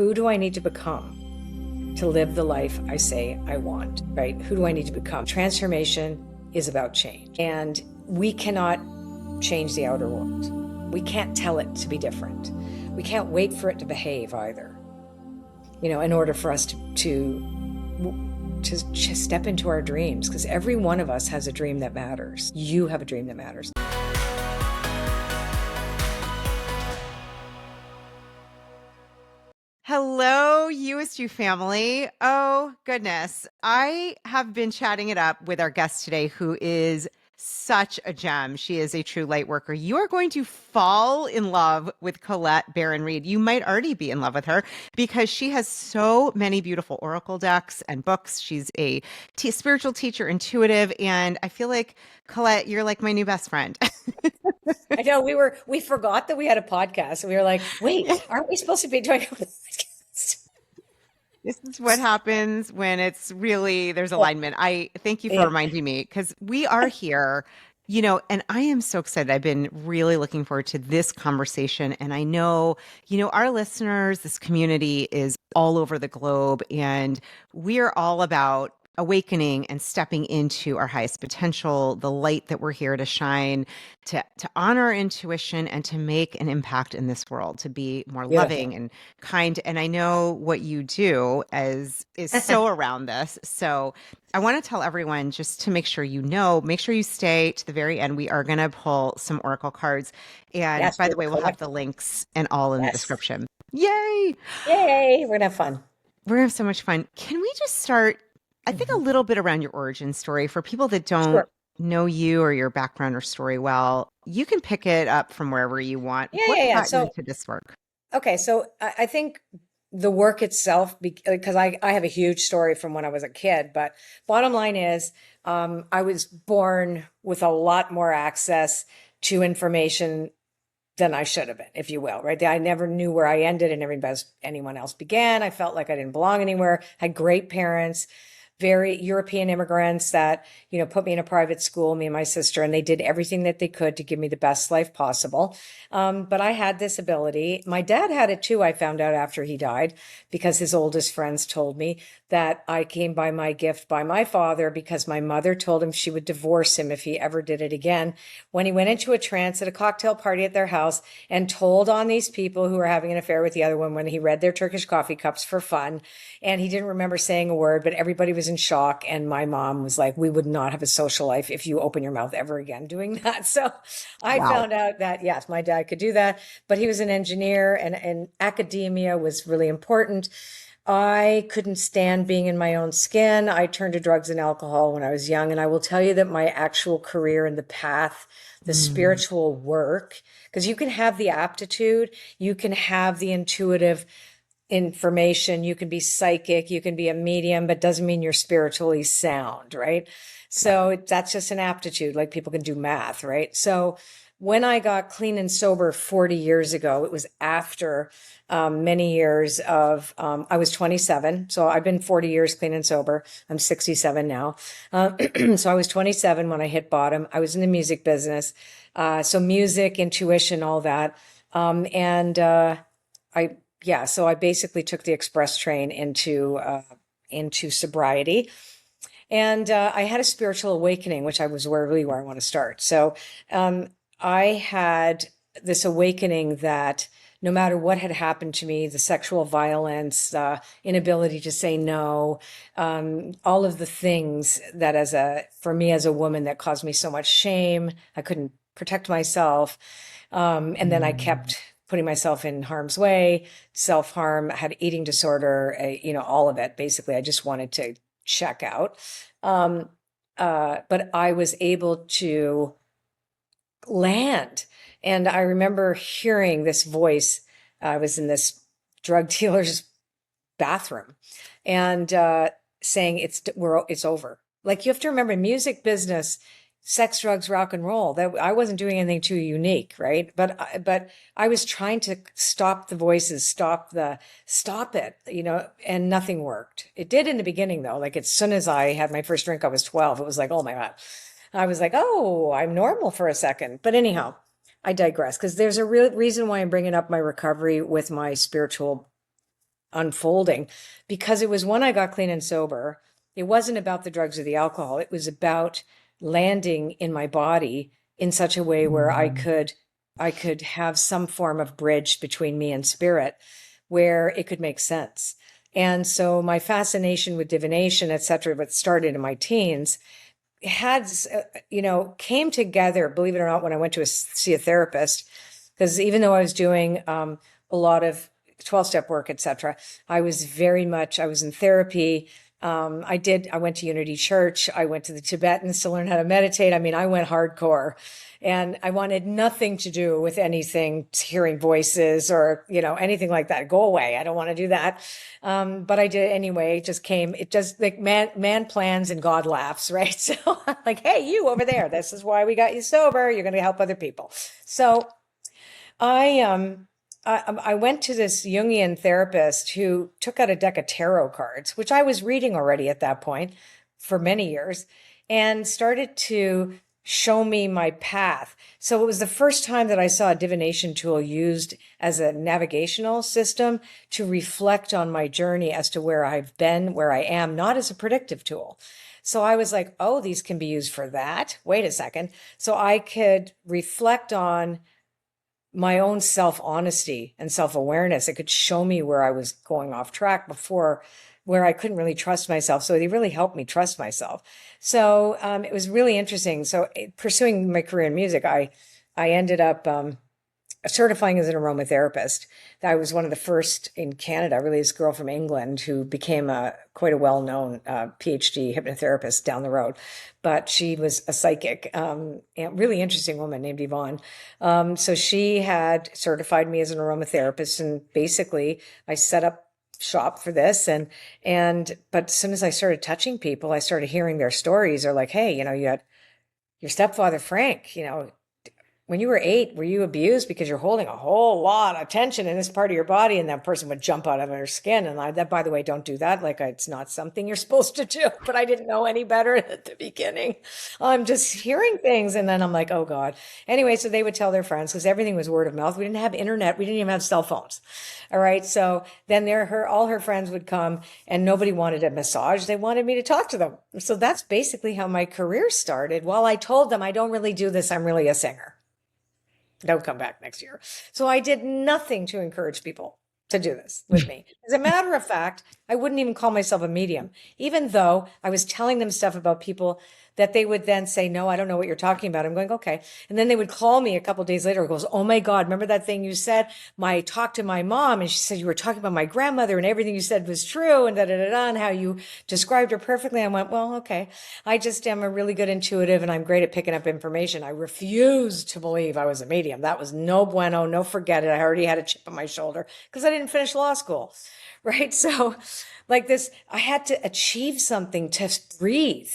who do I need to become to live the life I say I want, right? Who do I need to become? Transformation is about change. And we cannot change the outer world. We can't tell it to be different. We can't wait for it to behave either, in order for us to just step into our dreams, because every one of us has a dream that matters. You have a dream that matters. Hello, You-est You family. Oh, goodness. I have been chatting it up with our guest today, who is such a gem. She is a true light worker. You are going to fall in love with Colette Baron-Reid. You might already be in love with her because she has so many beautiful oracle decks and books. She's a spiritual teacher, intuitive, and I feel like, Colette, you're like my new best friend. I know we forgot that we had a podcast, and we were like, wait, aren't we supposed to be doing a podcast? This is what happens when it's really, there's alignment. I thank you for reminding me, because we are here, and I am so excited. I've been really looking forward to this conversation. And I know, our listeners, this community is all over the globe, and we are all about awakening and stepping into our highest potential, the light that we're here to shine, to honor our intuition and to make an impact in this world, to be more loving and kind. And I know what you do is so around this. So I want to tell everyone, just to make sure make sure you stay to the very end. We are going to pull some oracle cards. And by the way, we'll have the links and all in the description. Yay! Yay! We're going to have fun. We're going to have so much fun. Can we just start, I think, a little bit around your origin story for people that don't know you or your background or story well? You can pick it up from wherever you want. What got you into this work? Okay, so I think the work itself, because I have a huge story from when I was a kid, but bottom line is I was born with a lot more access to information than I should have been, if you will, right? I never knew where I ended and anyone else began. I felt like I didn't belong anywhere. Had great parents, very European immigrants that, put me in a private school, me and my sister, and they did everything that they could to give me the best life possible. But I had this ability. My dad had it too, I found out after he died, because his oldest friends told me that I came by my gift by my father because my mother told him she would divorce him if he ever did it again, when he went into a trance at a cocktail party at their house and told on these people who were having an affair with the other one when he read their Turkish coffee cups for fun. And he didn't remember saying a word, but everybody was in shock. And my mom was like, we would not have a social life if you open your mouth ever again doing that. So I found out that, yes, my dad could do that, but he was an engineer, and academia was really important. I couldn't stand being in my own skin. I turned to drugs and alcohol when I was young. And I will tell you that my actual career and the path, the spiritual work, because you can have the aptitude, you can have the intuitive information, you can be psychic, you can be a medium, but doesn't mean you're spiritually sound, right? So that's just an aptitude, like people can do math, right? So when I got clean and sober 40 years ago, it was after many years of, I was 27. So I've been 40 years clean and sober. I'm 67 now. So I was 27 when I hit bottom. I was in the music business. So music, intuition, all that. So I basically took the express train into sobriety. And I had a spiritual awakening, which was really where I want to start. So I had this awakening that no matter what had happened to me, the sexual violence, inability to say no, all of the things that for me as a woman that caused me so much shame, I couldn't protect myself. And then I kept putting myself in harm's way, self-harm, had eating disorder, all of it. Basically, I just wanted to check out. But I was able to land. And I remember hearing this voice. I was in this drug dealer's bathroom and saying, it's over. Like, you have to remember, music business, sex, drugs, rock and roll, that I wasn't doing anything too unique, right? But I was trying to stop the voices, stop it, and nothing worked. It did in the beginning though. Like, as soon as I had my first drink, I was 12. It was like, oh my God. I was like, oh, I'm normal for a second. But anyhow, I digress, because there's a real reason why I'm bringing up my recovery with my spiritual unfolding, because it was when I got clean and sober. It wasn't about the drugs or the alcohol. It was about landing in my body in such a way where I could have some form of bridge between me and spirit where it could make sense. And so my fascination with divination, et cetera, what started in my teens had, came together, believe it or not, when I went to see a therapist, because even though I was doing a lot of 12-step work, et cetera, I was in therapy. I went to Unity Church. I went to the Tibetans to learn how to meditate. I mean, I went hardcore, and I wanted nothing to do with anything, hearing voices or, anything like that. Go away. I don't want to do that. But I did anyway. It just like man plans and God laughs, right? So I'm like, hey, you over there, this is why we got you sober. You're going to help other people. So I went to this Jungian therapist who took out a deck of tarot cards, which I was reading already at that point for many years, and started to show me my path. So it was the first time that I saw a divination tool used as a navigational system to reflect on my journey as to where I've been, where I am, not as a predictive tool. So I was like, oh, these can be used for that. Wait a second. So I could reflect on my own self-honesty and self-awareness. It could show me where I was going off track before, where I couldn't really trust myself. So they really helped me trust myself. So it was really interesting. So pursuing my career in music, I ended up certifying as an aromatherapist. I was one of the first in Canada, really, this girl from England who became quite a well-known PhD hypnotherapist down the road. But she was a psychic, and really interesting woman named Yvonne. So she had certified me as an aromatherapist, and basically I set up shop for this. But as soon as I started touching people, I started hearing their stories. They're like, hey, you had your stepfather, Frank, when you were 8, were you abused because you're holding a whole lot of tension in this part of your body? And that person would jump out of her skin. And that, by the way, don't do that. Like, it's not something you're supposed to do, but I didn't know any better at the beginning. I'm just hearing things. And then I'm like, oh God. Anyway, so they would tell their friends, because everything was word of mouth. We didn't have internet. We didn't even have cell phones. All right. So then all her friends would come, and nobody wanted a massage. They wanted me to talk to them. So that's basically how my career started. While I told them I don't really do this, I'm really a singer. Don't come back next year. So I did nothing to encourage people to do this with me. As a matter of fact, I wouldn't even call myself a medium, even though I was telling them stuff about people that they would then say, no, I don't know what you're talking about. I'm going, okay. And then they would call me a couple of days later and goes, oh my God, remember that thing you said? I talked to my mom and she said, you were talking about my grandmother and everything you said was true and and how you described her perfectly. I went, well, okay. I just am a really good intuitive and I'm great at picking up information. I refused to believe I was a medium. That was no bueno, no forget it. I already had a chip on my shoulder because I didn't finish law school. Right. So like this, I had to achieve something to breathe.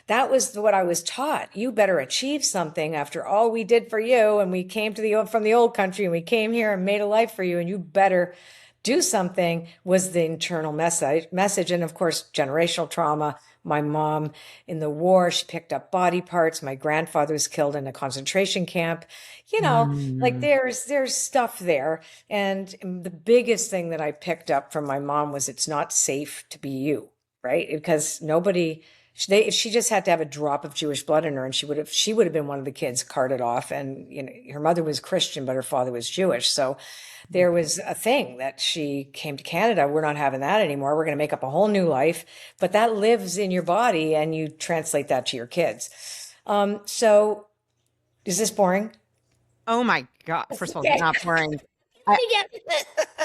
That was what I was taught. You better achieve something after all we did for you. And we came from the old country and we came here and made a life for you. And you better do something, was the internal message. And of course, generational trauma. My mom in the war, she picked up body parts. My grandfather was killed in a concentration camp. Like there's stuff there. And the biggest thing that I picked up from my mom was it's not safe to be you, right? Because if she just had to have a drop of Jewish blood in her, and she would have been one of the kids carted off. And her mother was Christian, but her father was Jewish. So there was a thing that she came to Canada. We're not having that anymore. We're going to make up a whole new life. But that lives in your body, and you translate that to your kids. So is this boring? Oh my God! First of all, it's not boring.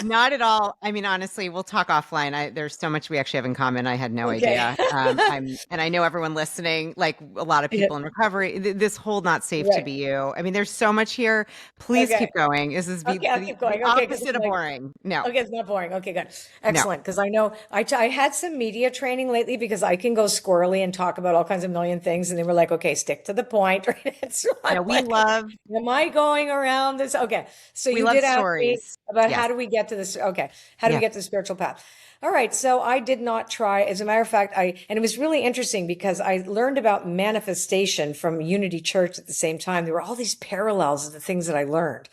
Not at all. I mean, honestly, we'll talk offline. There's so much we actually have in common. I had no idea. And I know everyone listening, like a lot of people in recovery, this whole not safe to be you. I mean, there's so much here. Please keep going. This is I'll keep going. The opposite of boring. No. Okay, it's not boring. Okay, good. Excellent. Because I know I had some media training lately because I can go squirrely and talk about all kinds of million things. And they were like, okay, stick to the point. Right? So we love. Am I going around this? Okay. So you did ask me about how do we get to this? Okay. How do we get to the spiritual path? All right. So I did not try. As a matter of fact, and it was really interesting because I learned about manifestation from Unity Church at the same time. There were all these parallels of the things that I learned.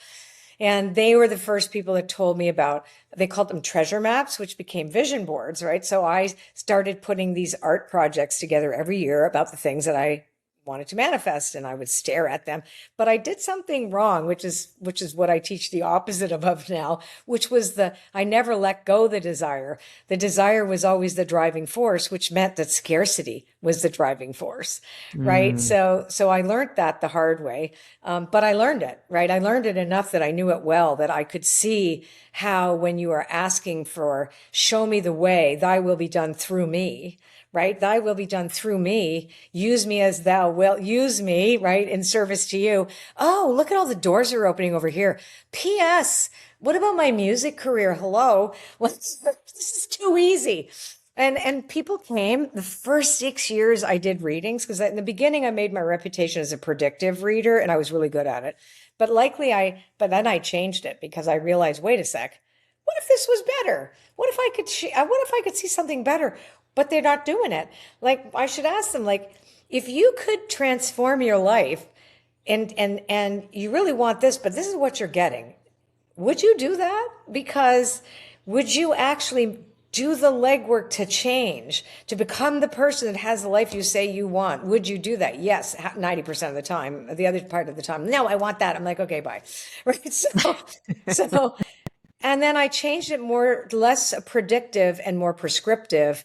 And they were the first people that told me about, they called them treasure maps, which became vision boards, right? So I started putting these art projects together every year about the things that I wanted to manifest, and I would stare at them. But I did something wrong, which is what I teach the opposite of now, which was I never let go the desire. The desire was always the driving force, which meant that scarcity was the driving force, right? Mm. So I learned that the hard way, but I learned it, right? I learned it enough that I knew it well, that I could see how when you are asking for, show me the way, thy will be done through me, right? Thy will be done through me. Use me as thou wilt use me, right? In service to you. Oh, look at all the doors are opening over here. P.S. What about my music career? Hello. This is too easy. And people came the first 6 years I did readings, because in the beginning I made my reputation as a predictive reader and I was really good at it. But but then I changed it because I realized, wait a sec, what if this was better? What if I could see something better? But they're not doing it. Like, I should ask them, like, if you could transform your life and you really want this, but this is what you're getting, would you do that? Because would you actually do the legwork to change, to become the person that has the life you say you want? Would you do that? Yes, 90% of the time. The other part of the time, no, I want that. I'm like, okay, bye. Right? So, and then I changed it less predictive and more prescriptive.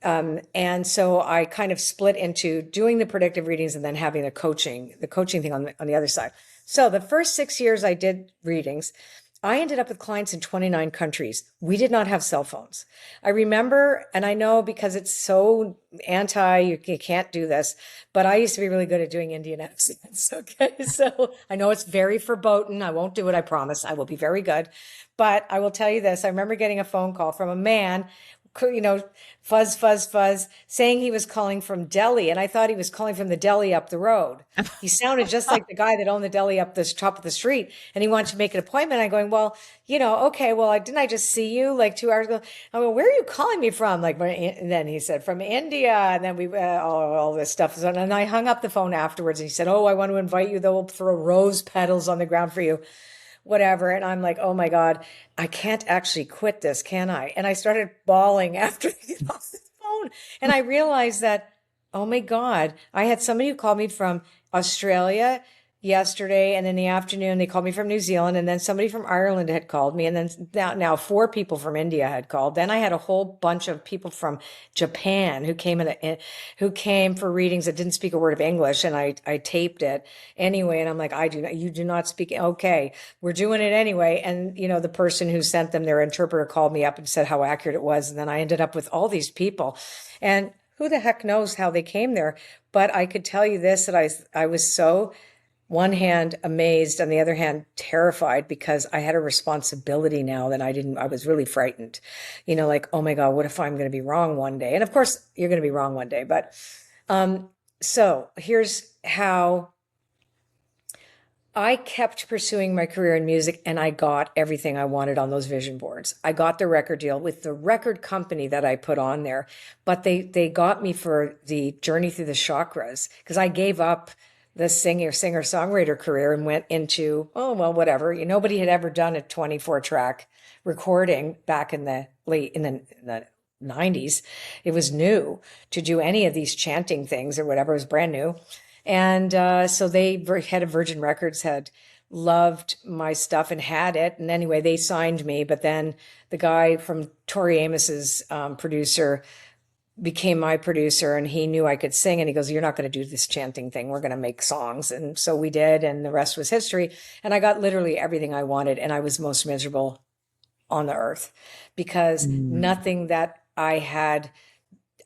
And so I kind of split into doing the predictive readings and then having the coaching thing on the other side. So the first 6 years I did readings, I ended up with clients in 29 countries. We did not have cell phones. I remember, and I know because it's so you can't do this, but I used to be really good at doing Indian accents. Okay. So I know it's very verboten. I won't do it. I promise. I will be very good. But I will tell you this. I remember getting a phone call from a man, fuzz, fuzz, fuzz, saying he was calling from Delhi. And I thought he was calling from the deli up the road. He sounded just like the guy that owned the deli up this top of the street. And he wanted to make an appointment. I'm going, well, okay, well, didn't I just see you like 2 hours ago? I go, where are you calling me from? And then he said, from India. And then we, all this stuff. And I hung up the phone afterwards. And he said, oh, I want to invite you. They'll throw rose petals on the ground for you. Whatever. And I'm like, oh my God, I can't actually quit this, can I? And I started bawling after I get off the phone. And I realized that, oh my God, I had somebody who called me from Australia yesterday, and in the afternoon they called me from New Zealand, and then somebody from Ireland had called me, and then now 4 people from India had called. Then I had a whole bunch of people from Japan who came for readings that didn't speak a word of English, and I taped it anyway. And I'm like, you do not speak. Okay, we're doing it anyway. And the person who sent them, their interpreter, called me up and said how accurate it was, and then I ended up with all these people, and who the heck knows how they came there? But I could tell you this, that I was so, one hand amazed, on the other hand terrified, because I had a responsibility now that I was really frightened, like, oh my God, what if I'm going to be wrong one day? And of course you're going to be wrong one day. But, so here's how I kept pursuing my career in music, and I got everything I wanted on those vision boards. I got the record deal with the record company that I put on there, but they got me for the journey through the chakras, because I gave up the singer-songwriter career and went into, oh, well, whatever. Nobody had ever done a 24-track recording back in the 90s. It was new to do any of these chanting things or whatever. It was brand new. And so head of Virgin Records had loved my stuff and had it. And anyway, they signed me. But then the guy from Tori Amos's producer became my producer, and he knew I could sing, and he goes, you're not going to do this chanting thing. We're going to make songs. And so we did, and the rest was history. And I got literally everything I wanted, and I was most miserable on the earth, because nothing that I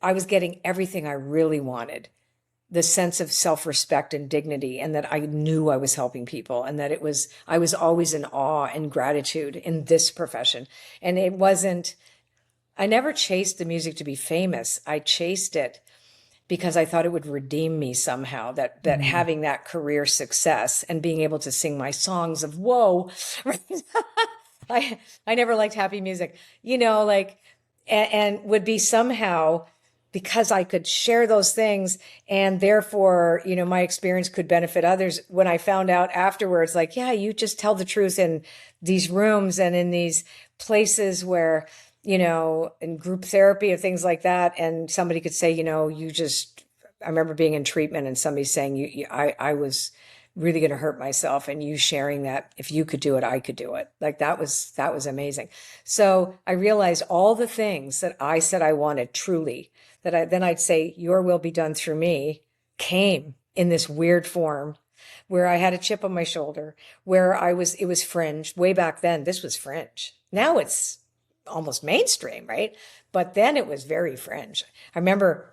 was getting everything I really wanted. The sense of self-respect and dignity, and that I knew I was helping people, and that I was always in awe and gratitude in this profession. And I never chased the music to be famous. I chased it because I thought it would redeem me somehow, that having that career success and being able to sing my songs of woe, right? I never liked happy music, and would be somehow because I could share those things and therefore, my experience could benefit others. When I found out afterwards, like, yeah, you just tell the truth in these rooms and in these places where, in group therapy or things like that. And somebody could say, I remember being in treatment and somebody saying, I was really going to hurt myself, and you sharing that if you could do it, I could do it. Like that was amazing. So I realized all the things that I said I wanted truly, then I'd say, your will be done through me, came in this weird form where I had a chip on my shoulder, where it was fringe. Way back then, this was fringe. Now it's almost mainstream, right? But then it was very fringe. I remember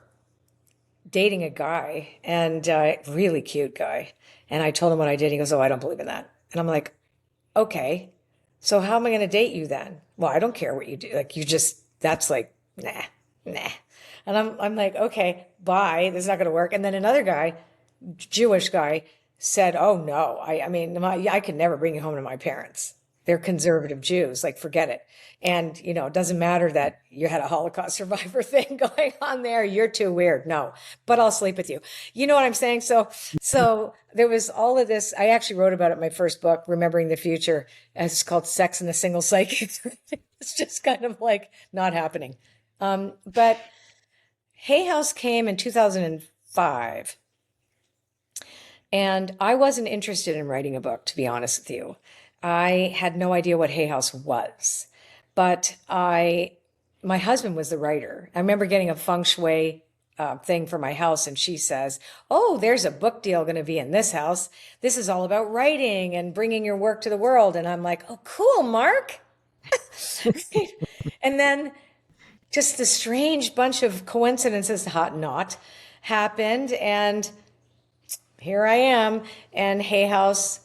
dating a guy, and really cute guy. And I told him what I did. He goes, "Oh, I don't believe in that." And I'm like, "Okay, so how am I going to date you then?" "Well, I don't care what you do. Like that's like, nah. And I'm like, "Okay, bye. This is not going to work." And then another guy, Jewish guy, said, "Oh no, I mean, I could never bring you home to my parents. They're conservative Jews. Like, forget it. And, it doesn't matter that you had a Holocaust survivor thing going on there. You're too weird. No, but I'll sleep with you." You know what I'm saying? So there was all of this. I actually wrote about it in my first book, Remembering the Future. And it's called Sex and the Single Psychic. It's just kind of like not happening. But Hay House came in 2005. And I wasn't interested in writing a book, to be honest with you. I had no idea what Hay House was, but my husband was the writer. I remember getting a feng shui thing for my house, and she says, "Oh, there's a book deal going to be in this house. This is all about writing and bringing your work to the world." And I'm like, "Oh, cool, Mark." And then just the strange bunch of coincidences, not happened, and here I am. And Hay House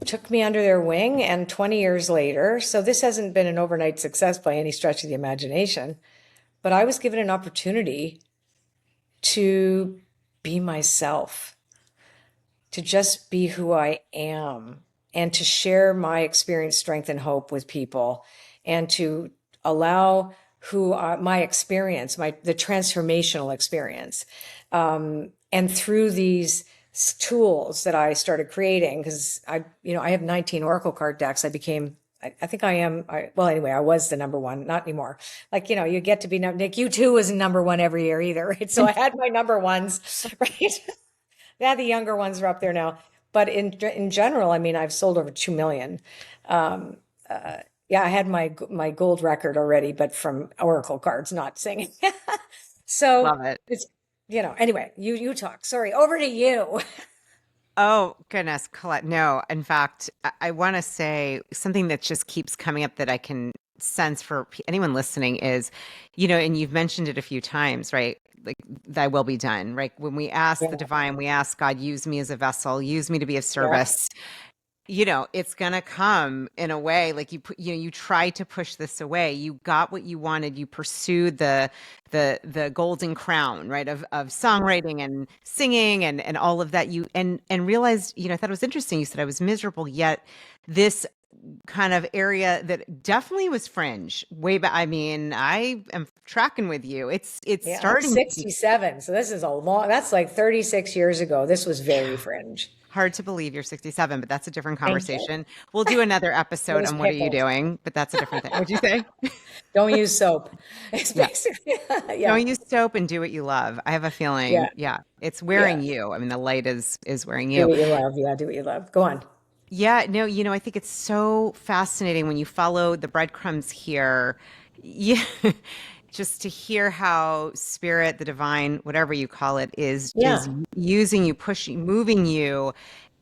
took me under their wing, and 20 years later, so this hasn't been an overnight success by any stretch of the imagination, but I was given an opportunity to be myself, to just be who I am, and to share my experience, strength, and hope with people, and to allow my experience, the transformational experience, and through these tools that I started creating, because I have 19 Oracle card decks. I think I am. Well, anyway, I was the number one, not anymore. Like, you get to be, Nick, you too was number one every year either, right? So I had my number ones, right? Yeah, the younger ones are up there now. But in general, I mean, I've sold over 2 million. Yeah, I had my gold record already, but from Oracle cards, not singing. So Love it. it's, anyway, you talk. Sorry, over to you. Oh, goodness, Colette. No, in fact, I want to say something that just keeps coming up that I can sense for anyone listening is, and you've mentioned it a few times, right? Like, thy will be done, right? When we ask the divine, we ask God, use me as a vessel, use me to be of service. It's going to come in a way like you try to push this away. You got what you wanted. You pursued the golden crown, right? Of songwriting and singing and all of that. And realized, I thought it was interesting. You said I was miserable, yet this kind of area that definitely was fringe way back. I mean, I am tracking with you. It's starting. I'm 67. So this is that's like 36 years ago. This was very fringe. Hard to believe you're 67, but that's a different conversation. We'll do another episode on what are you doing, but that's a different thing. What'd you say? Don't use soap. It's basically, Don't use soap and do what you love. I have a feeling, it's wearing you. I mean, the light is wearing you. Do what you love. Yeah, do what you love. Go on. Yeah, no, I think it's so fascinating when you follow the breadcrumbs here. Yeah. Just to hear how spirit, the divine, whatever you call it, is using you, pushing, moving you.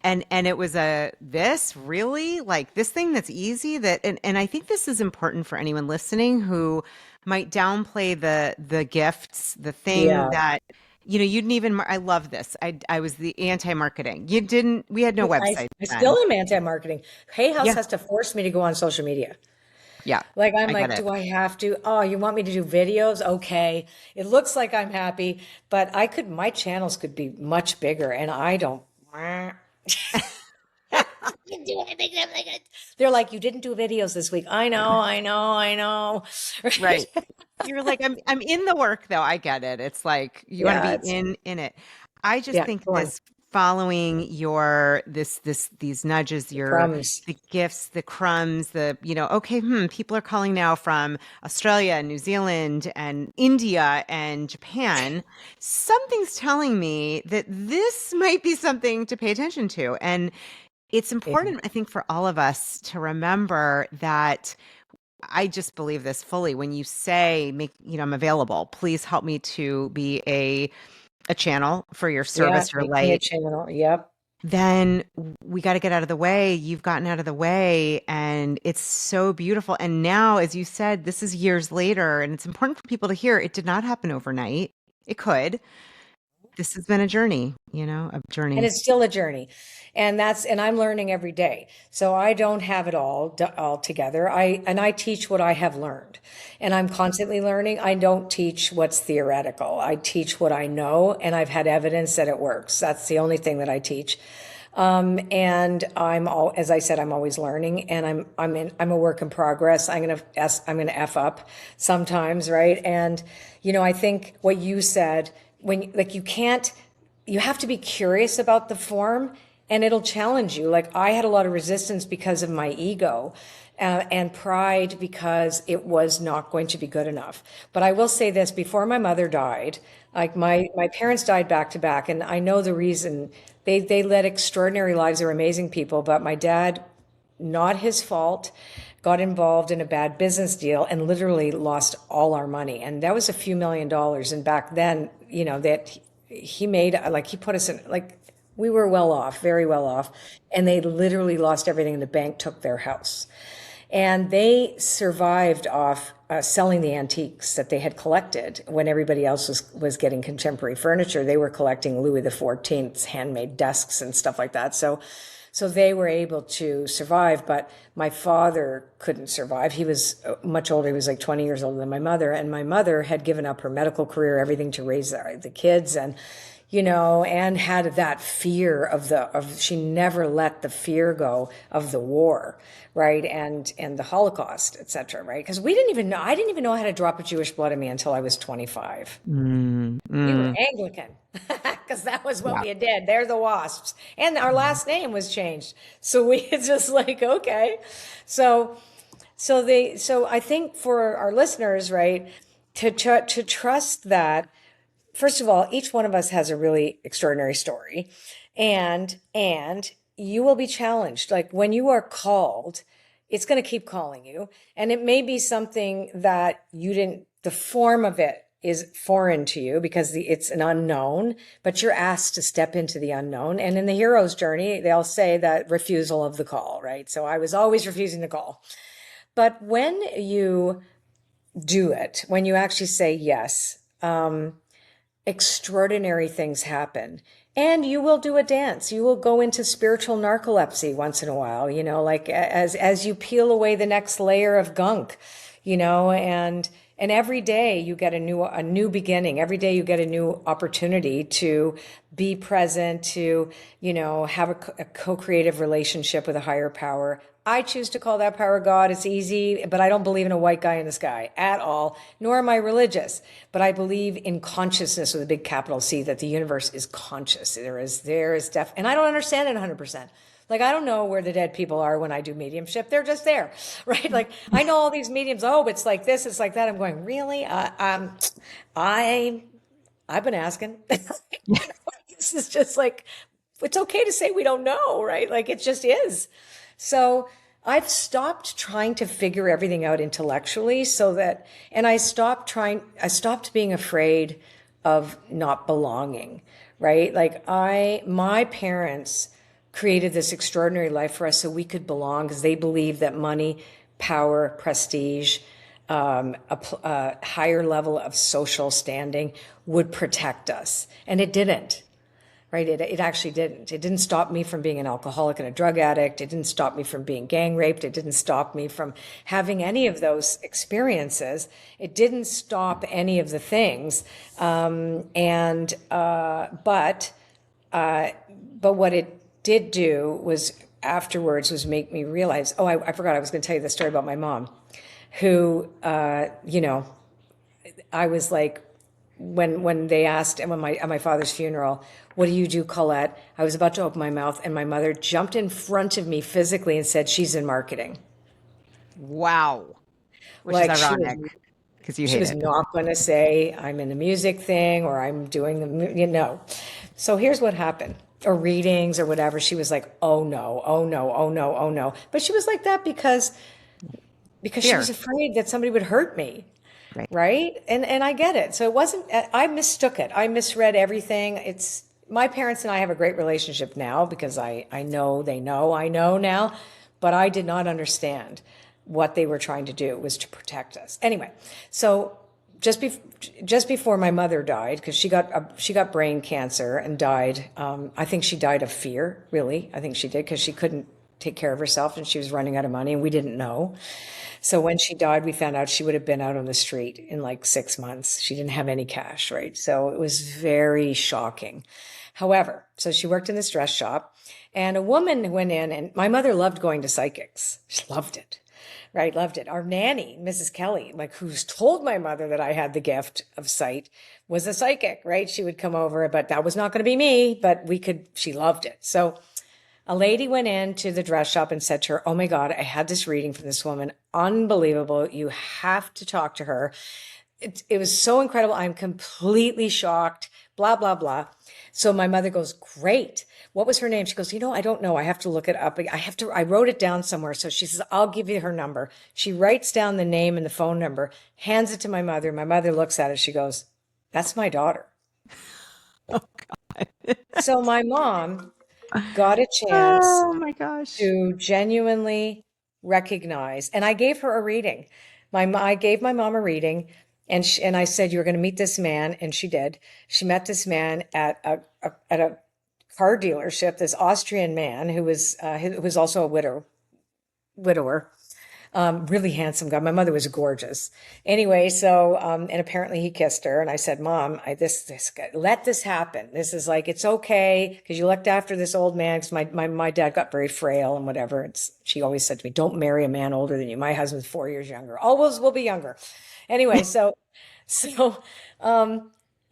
And it was this really like this thing that's easy and I think this is important for anyone listening who might downplay the gifts, the thing that, you didn't even, I love this. I was the anti-marketing. We had no website. I still am anti-marketing. Hay House has to force me to go on social media. Yeah. Like, I'm like, do I have to? Oh, you want me to do videos? Okay. It looks like I'm happy, but my channels could be much bigger, and I don't. They're like, you didn't do videos this week. I know. Right. You're like, I'm in the work though. I get it. It's like you want to Yeah, be it's in it. I just yeah, think go on. this following your these nudges, The your crumbs. the gifts, the crumbs, okay, people are calling now from Australia and New Zealand and India and Japan. Something's telling me that this might be something to pay attention to. And it's Yeah. important, I think, for all of us to remember that I just believe this fully. When you say, I'm available, please help me to be a channel for your Yeah, service, your make me a light, channel. Yep. then we got to get out of the way. You've gotten out of the way and it's so beautiful. And now, as you said, this is years later and it's important for people to hear it did not happen overnight. It could. This has been a journey, a And journey. it's still a journey. And I'm learning every day. So I don't have it all together. I teach what I have learned and I'm constantly learning. I don't teach what's theoretical. I teach what I know and I've had evidence that it works. That's the only thing that I teach. And as I said, I'm always learning and I'm a work in progress. I'm going to F up sometimes. Right. And, I think what you said when like you have to be curious about the form and it'll challenge you. Like I had a lot of resistance because of my ego and pride because it was not going to be good enough. But I will say this, before my mother died, like my parents died back to back. And I know the reason they led extraordinary lives. They were amazing people, but my dad, not his fault, got involved in a bad business deal and literally lost all our money. And that was a few $1,000,000. And back then, that he made, like, he put us in, like, we were well off, very well off. And they literally lost everything. And the bank took their house. And they survived off selling the antiques that they had collected when everybody else was getting contemporary furniture. They were collecting Louis XIV's handmade desks and stuff like that. So they were able to survive, but my father couldn't survive. He was much older. He was like 20 years older than my mother. And my mother had given up her medical career, everything to raise the kids. And and had that fear she never let the fear go of the war, right? And the Holocaust, et cetera, right? Because I didn't even know how to drop a Jewish blood in me until I was 25. We were Anglican because that was what Yeah. we did. They're the Wasps. And our last name was changed. So we just like, okay. So I think for our listeners, right, to trust that, first of all, each one of us has a really extraordinary story and you will be challenged. Like when you are called, it's going to keep calling you. And it may be something that the form of it is foreign to you because it's an unknown, but you're asked to step into the unknown. And in the hero's journey, they'll say that refusal of the call, right? So I was always refusing the call. But when you do it, when you actually say yes, extraordinary things happen. And you will do a dance. You will go into spiritual narcolepsy once in a while, like as you peel away the next layer of gunk, and every day you get a new beginning. Every day you get a new opportunity to be present, to, have a co-creative relationship with a higher power. I choose to call that power God. It's easy, but I don't believe in a white guy in the sky at all, nor am I religious. But I believe in consciousness with a big capital C, that the universe is conscious. There is and I don't understand it 100%. Like, I don't know where the dead people are when I do mediumship. They're just there, right? Like, I know all these mediums. Oh, it's like this, it's like that. I'm going, really? I've been asking. This is just like, it's okay to say we don't know, right? Like, it just is. So I've stopped trying to figure everything out intellectually and I stopped being afraid of not belonging, right? Like my parents created this extraordinary life for us so we could belong because they believed that money, power, prestige, a higher level of social standing would protect us. And it didn't. Right? It actually didn't. It didn't stop me from being an alcoholic and a drug addict. It didn't stop me from being gang raped. It didn't stop me from having any of those experiences. It didn't stop any of the things. But what it did do was afterwards was make me realize, I forgot I was going to tell you the story about my mom who, I was like, when they asked, and when at my father's funeral, what do you do, Colette? I was about to open my mouth, and my mother jumped in front of me physically and said, she's in marketing. Wow. Which is Like she was ironic because you she hate was it. not going to say I'm in the music thing or I'm doing So here's what happened, or readings or whatever. She was like, oh no, oh no, oh no, oh no. But she was like that because she was Fear. afraid that somebody would hurt me. Right. Right. And I get it. So it wasn't, I mistook it. I misread everything. It's my parents and I have a great relationship now because I know they know I know now, but I did not understand what they were trying to do was to protect us. Anyway, so just before my mother died, because she got brain cancer and died. I think she died of fear, really. I think she did because she couldn't take care of herself and she was running out of money and we didn't know. So when she died, we found out she would have been out on the street in like 6 months. She didn't have any cash, right? So it was very shocking. However, so she worked in this dress shop and a woman went in, and my mother loved going to psychics. She loved it, right? Loved it. Our nanny, Mrs. Kelly, like who's told my mother that I had the gift of sight, was a psychic, right? She would come over, but that was not going to be me, but she loved it. So a lady went into the dress shop and said to her, oh my God, I had this reading from this woman. Unbelievable. You have to talk to her. It was so incredible. I'm completely shocked, blah, blah, blah. So my mother goes, great. What was her name? She goes, I don't know. I have to look it up. I wrote it down somewhere. So she says, I'll give you her number. She writes down the name and the phone number, hands it to my mother. My mother looks at it. She goes, that's my daughter. Oh God. So my mom got a chance Oh my gosh. to genuinely recognize, and I gave her a reading. I gave my mom a reading, and I said, you're going to meet this man, and she did. She met this man at a car dealership, this Austrian man who was also a widower. Really handsome guy. My mother was gorgeous. Anyway, so and apparently he kissed her. And I said, Mom, this guy, let this happen. This is like, it's okay because you looked after this old man. Because my dad got very frail and whatever. She always said to me, don't marry a man older than you. My husband's 4 years younger. Always will be younger. Anyway, so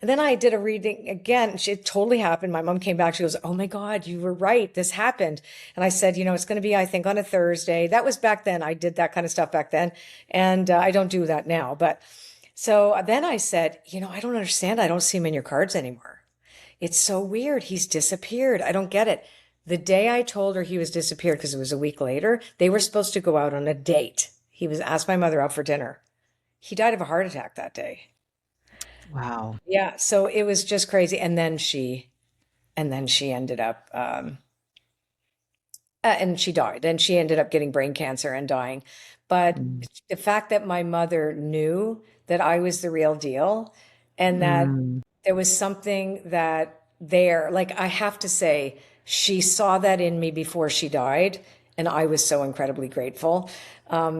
and then I did a reading again. It totally happened. My mom came back. She goes, oh my God, you were right. This happened. And I said, it's going to be, I think, on a Thursday. That was back then. I did that kind of stuff back then. And I don't do that now. But so then I said, I don't understand. I don't see him in your cards anymore. It's so weird. He's disappeared. I don't get it. The day I told her he was disappeared, because it was a week later, they were supposed to go out on a date. He was asked my mother out for dinner. He died of a heart attack that day. Wow. Yeah, so it was just crazy. And then she ended up, and she died. And she ended up getting brain cancer and dying. But the fact that my mother knew that I was the real deal, and that there was something like I have to say, she saw that in me before she died. And I was so incredibly grateful.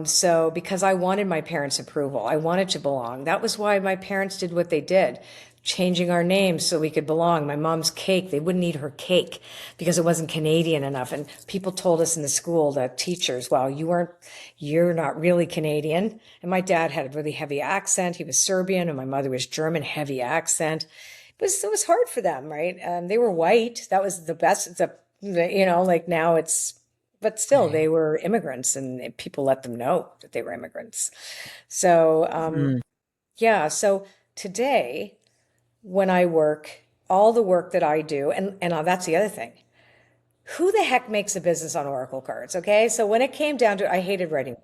So because I wanted my parents' approval, I wanted to belong. That was why my parents did what they did, changing our names so we could belong. My mom's cake, they wouldn't eat her cake because it wasn't Canadian enough. And people told us in the school, the teachers, well, you're not really Canadian. And my dad had a really heavy accent. He was Serbian, and my mother was German, heavy accent. It was hard for them, right? They were white. That was the best. Like now but still, Right. they were immigrants, and people let them know that they were immigrants. So, yeah. So today, when I work, all the work that I do, and that's the other thing. Who the heck makes a business on Oracle cards? Okay. So when it came down to it, I hated writing.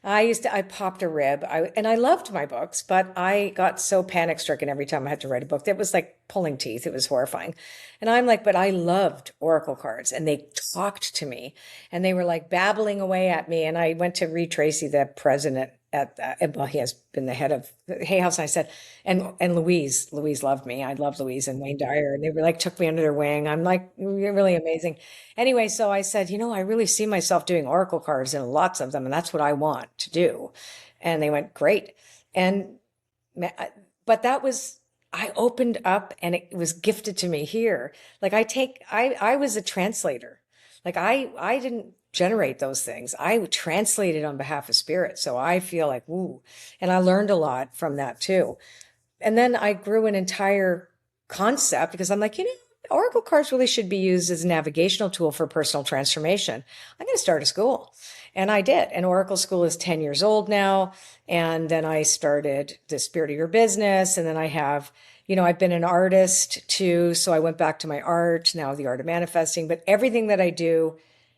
I popped a rib. And I loved my books, but I got so panic stricken every time I had to write a book. It was like pulling teeth. It was horrifying. And I'm like, but I loved Oracle cards, and they talked to me, and they were like babbling away at me. And I went to Reed Tracy, the president well, he has been the head of Hay House. And I said, and Louise loved me. I loved Louise and Wayne Dyer, and they were like, took me under their wing. I'm like, you're really amazing. Anyway, so I said, I really see myself doing Oracle cards and lots of them, and that's what I want to do. And they went, great. And, but I opened up, and it was gifted to me here. Like I was a translator. Like I didn't generate those things. I translate it on behalf of spirit. So I feel like, woo. And I learned a lot from that too. And then I grew an entire concept because I'm like, Oracle cards really should be used as a navigational tool for personal transformation. I'm going to start a school. And I did. And Oracle School is 10 years old now. And then I started the Spirit of Your Business. And then I have, I've been an artist too. So I went back to my art, now the art of manifesting. But everything that I do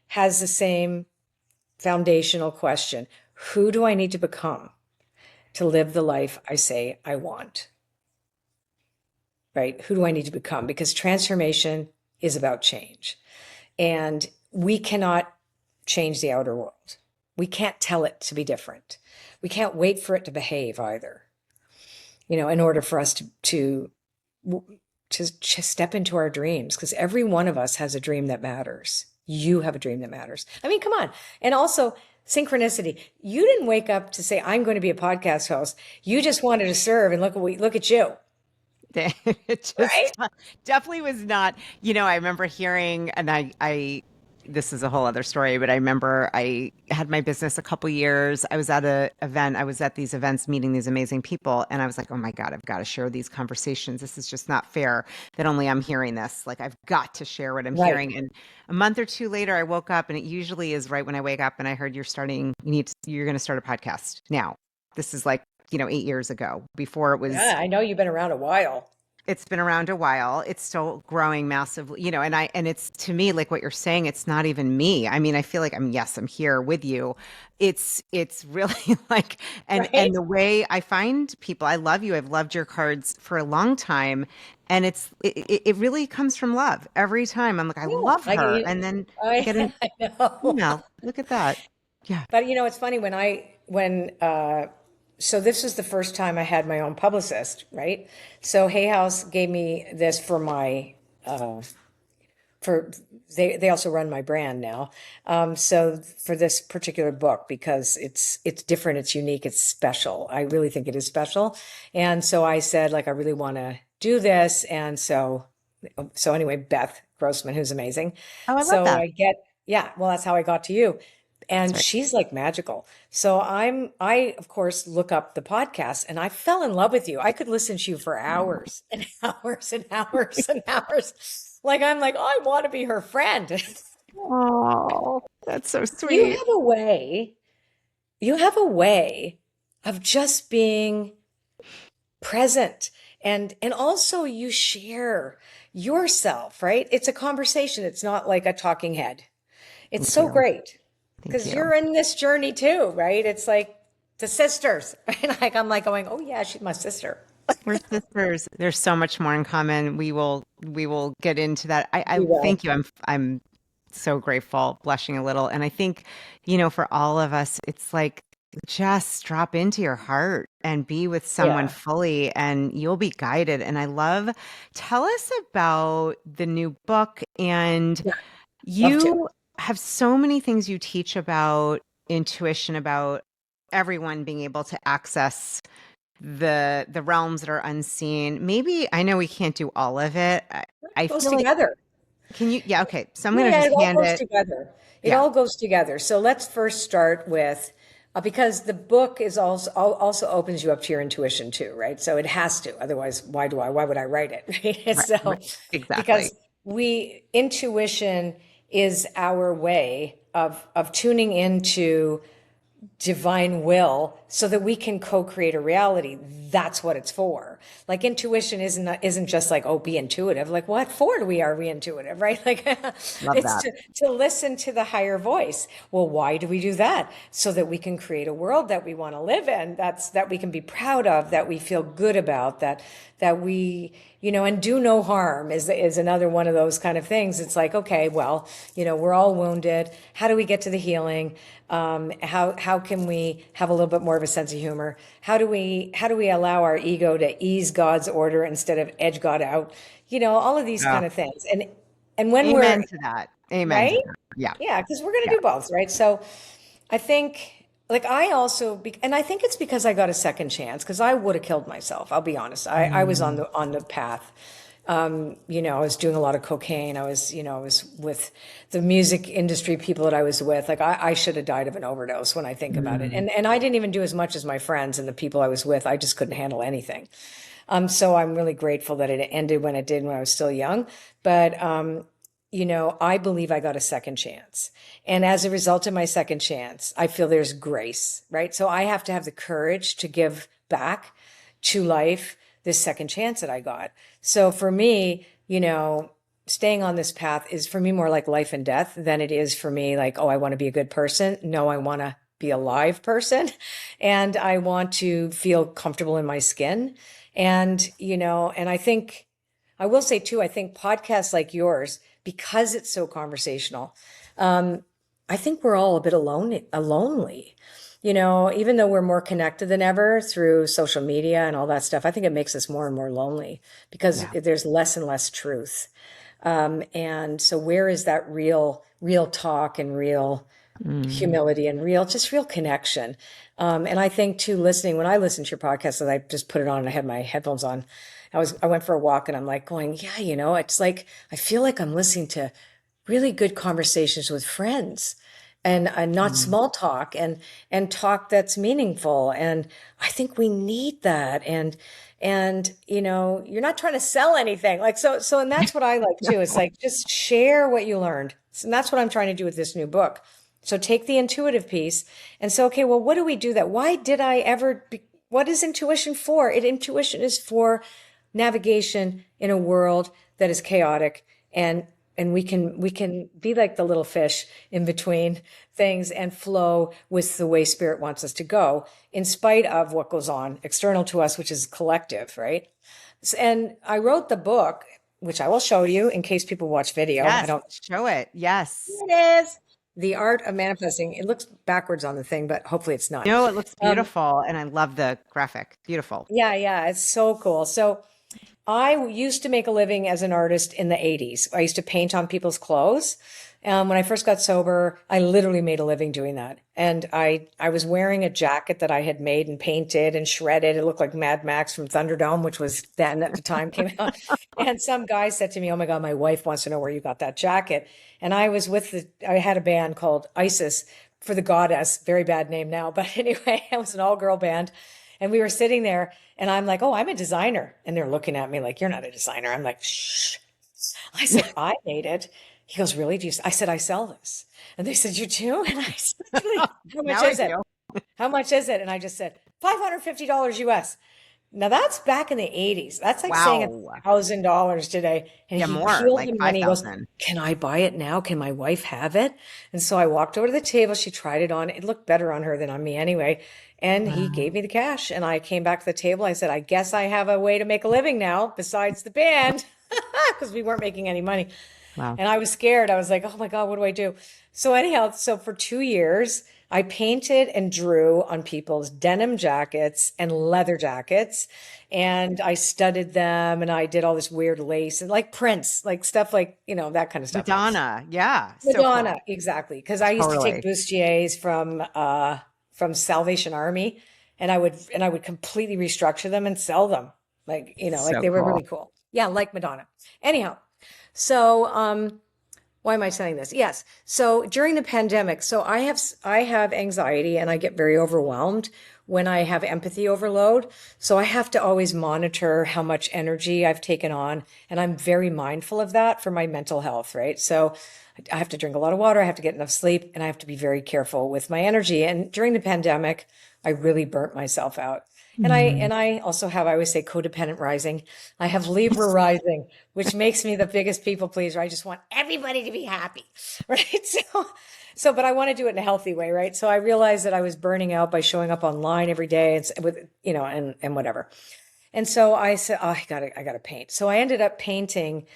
has the same foundational question. Who do I need to become to live the life I say I want? Right? Who do I need to become? Because transformation is about change. And we cannot change the outer world. We can't tell it to be different. We can't wait for it to behave either. In order for us to step into our dreams, because every one of us has a dream that matters. You have a dream that matters. I mean, come on. And also synchronicity. You didn't wake up to say, I'm going to be a podcast host. You just wanted to serve, and look at you. It just right? Definitely was not, I remember hearing, and I this is a whole other story, but I remember I had my business a couple years. I was at these events meeting these amazing people. And I was like, oh my God, I've got to share these conversations. This is just not fair that only I'm hearing this. Like, I've got to share what I'm hearing. And a month or two later, I woke up, and it usually is right when I wake up, and I heard you're going to start a podcast now. This is like, 8 years ago. Before it was. Yeah, I know you've been around a while. It's been around a while. It's still growing massively, and it's, to me, like what you're saying, it's not even me. I mean, I feel like I'm here with you. It's really like, and the way I find people, I love you. I've loved your cards for a long time. And it really comes from love. Every time I'm like, I love her. And then I get an email. Look at that. Yeah. But it's funny so this was the first time I had my own publicist, right? So Hay House gave me this for my, they also run my brand now. So for this particular book, because it's different, it's unique, it's special. I really think it is special. And so I said, like, I really want to do this. And so anyway, Beth Grossman, who's amazing. Oh, I love that. That's how I got to you. And she's like magical. So I of course look up the podcast, and I fell in love with you. I could listen to you for hours and hours and hours and hours. Like, I'm like, oh, I want to be her friend. Oh, that's so sweet. You have a way of just being present, and also you share yourself, right? It's a conversation. It's not like a talking head. It's so great. Because you're in this journey too, right? It's like the sisters. Right? Like, I'm like going, oh yeah, she's my sister. We're sisters. There's so much more in common. We will get into that. I thank you. I'm so grateful, blushing a little. And I think, for all of us, it's like, just drop into your heart and be with someone fully, and you'll be guided. And tell us about the new book. And you have so many things you teach about intuition, about everyone being able to access the realms that are unseen. Maybe, I know we can't do all of it. I goes feel together. Can you? Yeah. Okay. So I'm going to just hand it. Together. It all goes together. So let's first start with, because the book is also opens you up to your intuition too, right? So it has to. Otherwise, why would I write it? Right? Exactly. Because intuition is our way of tuning into divine will so that we can co-create a reality. That's what it's for. Like, intuition isn't just like, oh, be intuitive. Like, what for are we intuitive, right? Like, it's to listen to the higher voice. Well, why do we do that? So that we can create a world that we want to live in, that we can be proud of, that we feel good about, that we, and do no harm is another one of those kind of things. It's like, okay, well, we're all wounded. How do we get to the healing? How can we have a little bit more of a sense of humor? How do we allow our ego to ease God's order instead of edge God out? All of these kind of things. And when Amen to that. Amen. Right? To that. Yeah. Yeah. Because we're going to do both. Right. So I think, like, and I think it's because I got a second chance, because I would have killed myself. I'll be honest. I was on the path I was doing a lot of cocaine. I was with the music industry people that I was with. Like I should have died of an overdose when I think about it. Mm. And I didn't even do as much as my friends and the people I was with. I just couldn't handle anything. So I'm really grateful that it ended when it did when I was still young. But, I believe I got a second chance. And as a result of my second chance, I feel there's grace, right? So I have to have the courage to give back to life this second chance that I got. So for me, staying on this path is for me more like life and death than it is for me like, oh, I want to be a good person. No, I want to be a live person and I want to feel comfortable in my skin. And, and I will say too, I think podcasts like yours, because it's so conversational, I think we're all a bit lonely. Even though we're more connected than ever through social media and all that stuff, I think it makes us more and more lonely because Yeah. there's less and less truth. And so where is that real talk and real humility and just real connection? And I think too, when I listen to your podcast, and I just put it on and I had my headphones on, I went for a walk and I'm like going, yeah, it's like, I feel like I'm listening to really good conversations with friends and not Mm. small talk and talk that's meaningful. And I think we need that. And you're not trying to sell anything. Like and that's what I like too. It's like just share what you learned. And that's what I'm trying to do with this new book. So take the intuitive piece and say, okay, well, what do we do that? Why did I ever what is intuition for? Intuition is for navigation in a world that is chaotic and we can be like the little fish in between things and flow with the way spirit wants us to go in spite of what goes on external to us, which is collective, right? And I wrote the book, which I will show you in case people watch video. I Yes. don't. Show it. Yes. Here it is. The Art of Manifesting. It looks backwards on the thing, but hopefully it's not. No, it looks beautiful. And I love the graphic. Beautiful. Yeah, it's so cool. So I used to make a living as an artist in the 80s. I used to paint on people's clothes. When I first got sober, I literally made a living doing that. And I was wearing a jacket that I had made and painted and shredded. It looked like Mad Max from Thunderdome, which was then at the time came out. And some guy said to me, "Oh my God, my wife wants to know where you got that jacket." And I had a band called ISIS for the Goddess, very bad name now. But anyway, it was an all-girl band. And we were sitting there and I'm like, "Oh, I'm a designer." And they're looking at me like, "You're not a designer." I'm like, "Shh." I said, "I made it." He goes, "Really? I said, "I sell this." And they said, "You do?" And I said, "Really? How much Now is I it? do. How much is it?" And I just said, $550 US. Now that's back in the 80s. That's like saying Wow. $1,000 today. And Yeah, he more peeled like the money. He goes, 5,000. "Can I buy it now? Can my wife have it?" And so I walked over to the table. She tried it on. It looked better on her than on me anyway. And he Wow. gave me the cash. And I came back to the table. I said, "I guess I have a way to make a living now besides the band," because we weren't making any money. Wow. And I was scared. I was like, "Oh my God, what do I do?" So anyhow, so for 2 years, I painted and drew on people's denim jackets and leather jackets. And I studied them and I did all this weird lace and like prints, like stuff like, that kind of stuff. Madonna. Yeah. So Madonna, cool. exactly. Because I used to take Totally. bustiers from Salvation Army and I would completely restructure them and sell them. Like So they were cool. really cool. Yeah, like Madonna. Anyhow, so why am I saying this? Yes. So during the pandemic, so I have anxiety and I get very overwhelmed when I have empathy overload. So I have to always monitor how much energy I've taken on, and I'm very mindful of that for my mental health, right? So I have to drink a lot of water, I have to get enough sleep, and I have to be very careful with my energy. And during the pandemic, I really burnt myself out. And I Mm. and I also have, I always say, codependent rising. I have Libra rising, which makes me the biggest people pleaser. I just want everybody to be happy, right? But I want to do it in a healthy way, right? So I realized that I was burning out by showing up online every day and whatever. And so I said, "Oh, I gotta paint." So I ended up painting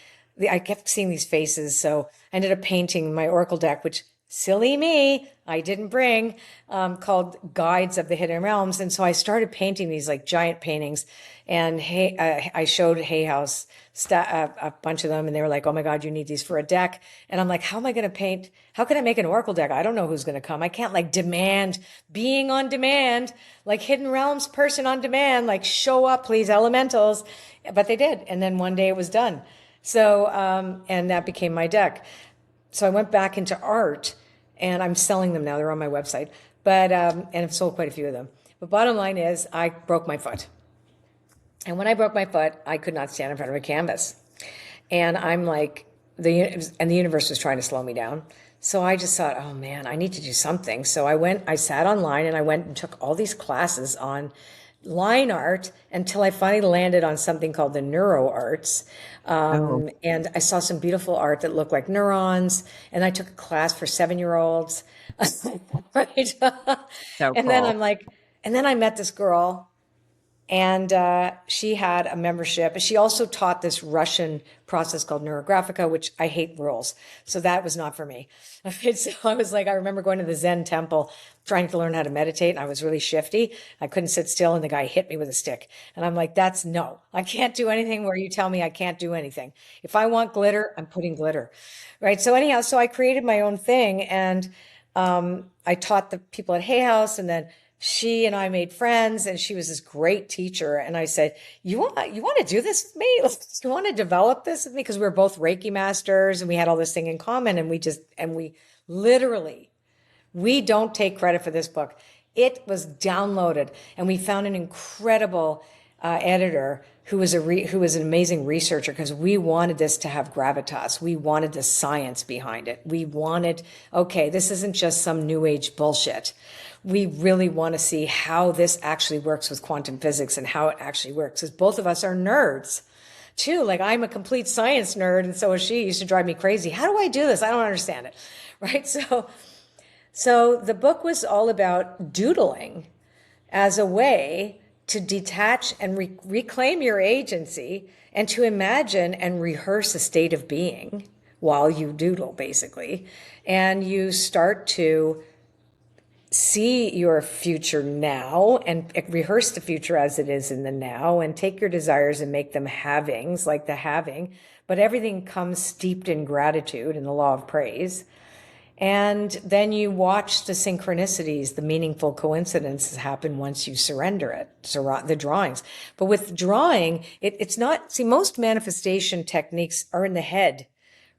I kept seeing these faces. So I ended up painting my Oracle deck, which silly me, I didn't bring, called Guides of the Hidden Realms. And so I started painting these like giant paintings, and I showed Hay House a bunch of them, and they were like, "Oh my God, you need these for a deck." And I'm like, "How am I going to paint? How can I make an Oracle deck? I don't know who's going to come. I can't like demand being on demand, like Hidden Realms person on demand, like show up, please, elementals." But they did, and then one day it was done. So, and that became my deck. So I went back into art, and I'm selling them now. They're on my website, but and I've sold quite a few of them. But bottom line is, I broke my foot, and when I broke my foot, I could not stand in front of a canvas, and I'm like, the universe was trying to slow me down. So I just thought, oh man, I need to do something. So I sat online, and I went and took all these classes on line art until I finally landed on something called the neuro arts. And I saw some beautiful art that looked like neurons. And I took a class for 7-year-olds. Right. So And then cool. I'm like, and then I met this girl, and she had a membership. She also taught this Russian process called neurographica, which I hate rules. So that was not for me. So I was like, I remember going to the Zen temple, trying to learn how to meditate. And I was really shifty. I couldn't sit still. And the guy hit me with a stick. And I'm like, no, I can't do anything where you tell me I can't do anything. If I want glitter, I'm putting glitter. Right. So anyhow, so I created my own thing, and I taught the people at Hay House, and then she and I made friends, and she was this great teacher. And I said, you want to do this with me? You want to develop this with me? Because we were both Reiki masters, and we had all this thing in common. And we literally, we don't take credit for this book. It was downloaded, and we found an incredible editor who was an amazing researcher, because we wanted this to have gravitas. We wanted the science behind it. We wanted, okay, this isn't just some new age bullshit. We really want to see how this actually works with quantum physics and how it actually works, because both of us are nerds too. Like, I'm a complete science nerd, and so is she. It used to drive me crazy. How do I do this? I don't understand it. Right? So the book was all about doodling as a way to detach and reclaim your agency, and to imagine and rehearse a state of being while you doodle, basically. And you start to see your future now, and rehearse the future as it is in the now, and take your desires and make them havings, like the having. But everything comes steeped in gratitude and the law of praise. And then you watch the synchronicities, the meaningful coincidences happen once you surrender it. So the drawings. But with drawing, it's not, see, most manifestation techniques are in the head,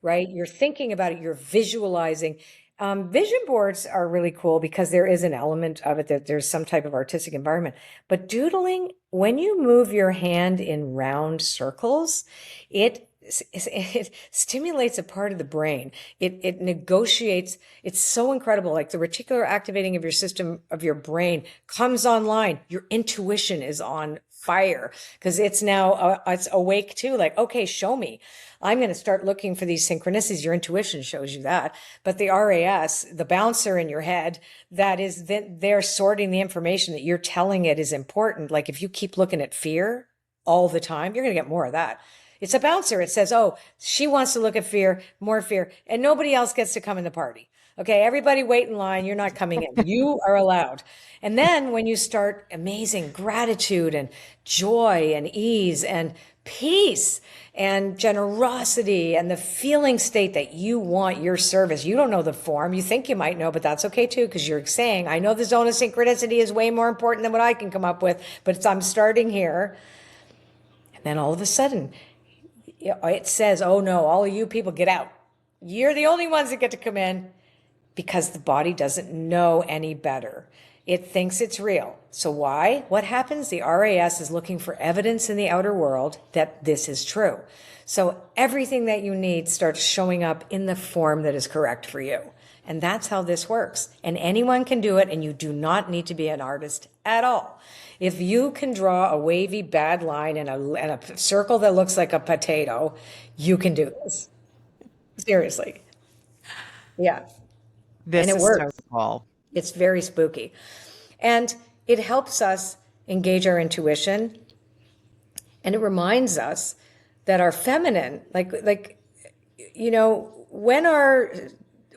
right? You're thinking about it, you're visualizing. Vision boards are really cool because there is an element of it that there's some type of artistic environment. But doodling, when you move your hand in round circles, it stimulates a part of the brain. It negotiates. It's so incredible. Like, the reticular activating of your system, of your brain, comes online. Your intuition is on fire, because it's now it's awake too. Like, okay, show me. I'm going to start looking for these synchronicities. Your intuition shows you that. But the RAS, the bouncer in your head, that is, they're sorting the information that you're telling it is important. Like, if you keep looking at fear all the time, you're going to get more of that. It's a bouncer. It says, oh, she wants to look at fear, more fear, and nobody else gets to come in the party. Okay, everybody wait in line. You're not coming in. You are allowed. And then when you start amazing gratitude and joy and ease and peace and generosity and the feeling state that you want your service, you don't know the form. You think you might know, but that's okay too, because you're saying, I know the zone of synchronicity is way more important than what I can come up with, but I'm starting here. And then all of a sudden, it says, oh no, all of you people get out. You're the only ones that get to come in, because the body doesn't know any better. It thinks it's real. So why? What happens? The RAS is looking for evidence in the outer world that this is true. So everything that you need starts showing up in the form that is correct for you. And that's how this works. And anyone can do it, and you do not need to be an artist at all. If you can draw a wavy bad line and a circle that looks like a potato, you can do this. Seriously. Yeah. This And it is works. so cool. It's very spooky. And it helps us engage our intuition. And it reminds us that our feminine, when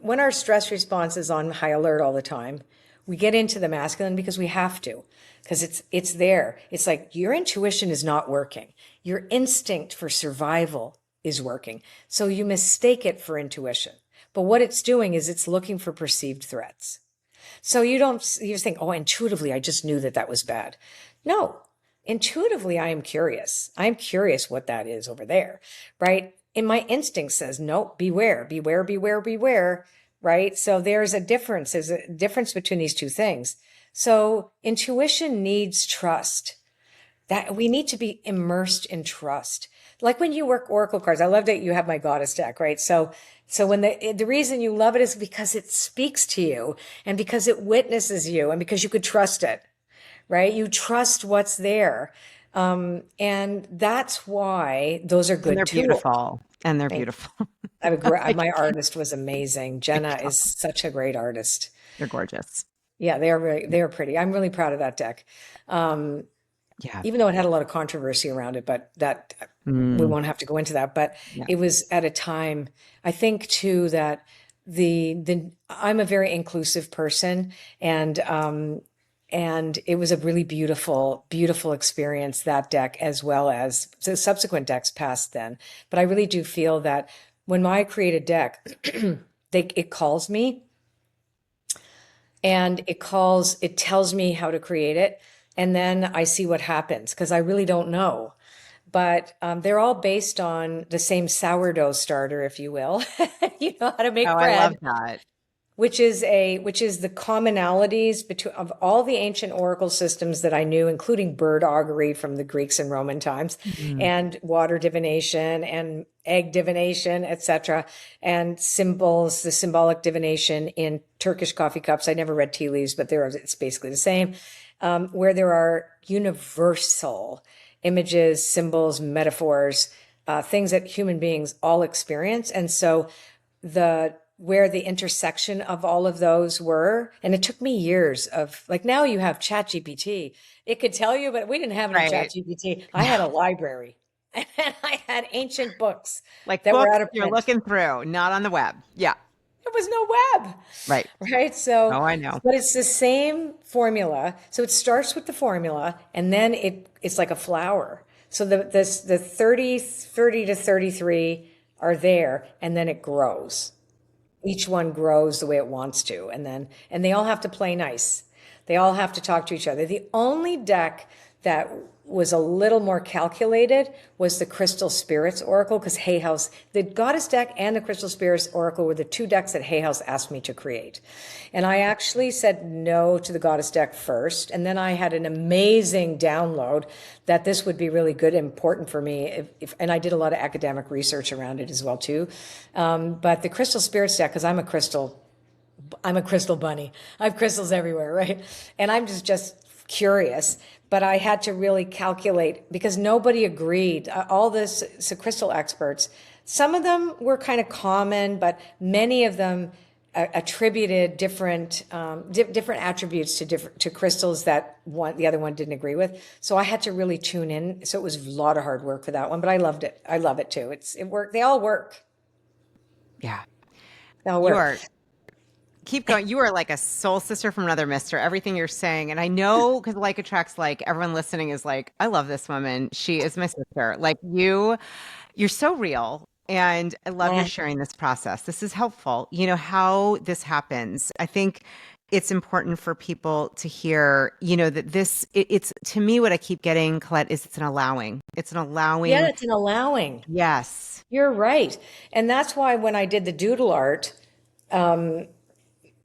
when our stress response is on high alert all the time, we get into the masculine because we have to, because it's there. It's like your intuition is not working. Your instinct for survival is working. So you mistake it for intuition. But what it's doing is it's looking for perceived threats. So you just think, oh, intuitively, I just knew that was bad. No, intuitively, I am curious. I'm curious what that is over there, right? And my instinct says, no, beware, beware, beware, beware, right? So there's a difference. There's a difference between these two things. So intuition needs trust. That we need to be immersed in trust. Like when you work oracle cards, I love that you have my goddess deck, right? So when the reason you love it is because it speaks to you and because it witnesses you and because you could trust it, right? You trust what's there. And that's why those are good And they're tools. beautiful. And they're beautiful. My artist was amazing. Jenna is such a great artist. They're gorgeous. Yeah, they are pretty. I'm really proud of that deck. Yeah. Even though it had a lot of controversy around it, but that we won't have to go into that. But it was at a time, I think too, that I'm a very inclusive person, and it was a really beautiful, beautiful experience, that deck, as well as the subsequent decks past then. But I really do feel that when I create a deck, it calls me, and it tells me how to create it. And then I see what happens, because I really don't know. But they're all based on the same sourdough starter, if you will. You know how to make bread. I love that. Which is the commonalities of all the ancient oracle systems that I knew, including bird augury from the Greeks and Roman times, and water divination and egg divination, etc., and symbols, the symbolic divination in Turkish coffee cups. I never read tea leaves, but it's basically the same. Where there are universal images, symbols, metaphors, things that human beings all experience. And so where the intersection of all of those were, and it took me years of, like, now you have ChatGPT. It could tell you, but we didn't have any ChatGPT. I had a library, and I had ancient books like that books were out of print. You're looking through, not on the web. Yeah. There was no web. Right. So, I know. But it's the same formula. So it starts with the formula, and then it's like a flower. So the 30 to 33 are there, and then it grows. Each one grows the way it wants to. And they all have to play nice. They all have to talk to each other. The only deck that was a little more calculated was the Crystal Spirits Oracle, because Hay House, the Goddess deck and the Crystal Spirits Oracle were the two decks that Hay House asked me to create. And I actually said no to the Goddess deck first, and then I had an amazing download that this would be really good and important for me, and I did a lot of academic research around it as well too. But the Crystal Spirits deck, because I'm a crystal bunny. I have crystals everywhere, right? And I'm just curious, but I had to really calculate, because nobody agreed. All this, so crystal experts, some of them were kind of common, but many of them attributed different attributes to crystals that the other one didn't agree with. So I had to really tune in. So it was a lot of hard work for that one, but I loved it. I love it too. It worked. They all work. Yeah. They all work. Keep going. You are like a soul sister from another mister. Everything you're saying. And I know, because like attracts like, everyone listening is like, I love this woman. She is my sister. Like you're so real. And I love you sharing this process. This is helpful. You know, how this happens. I think it's important for people to hear, you know, that it's to me, what I keep getting, Colette, is it's an allowing. It's an allowing. Yeah, it's an allowing. Yes. You're right. And that's why when I did the doodle art,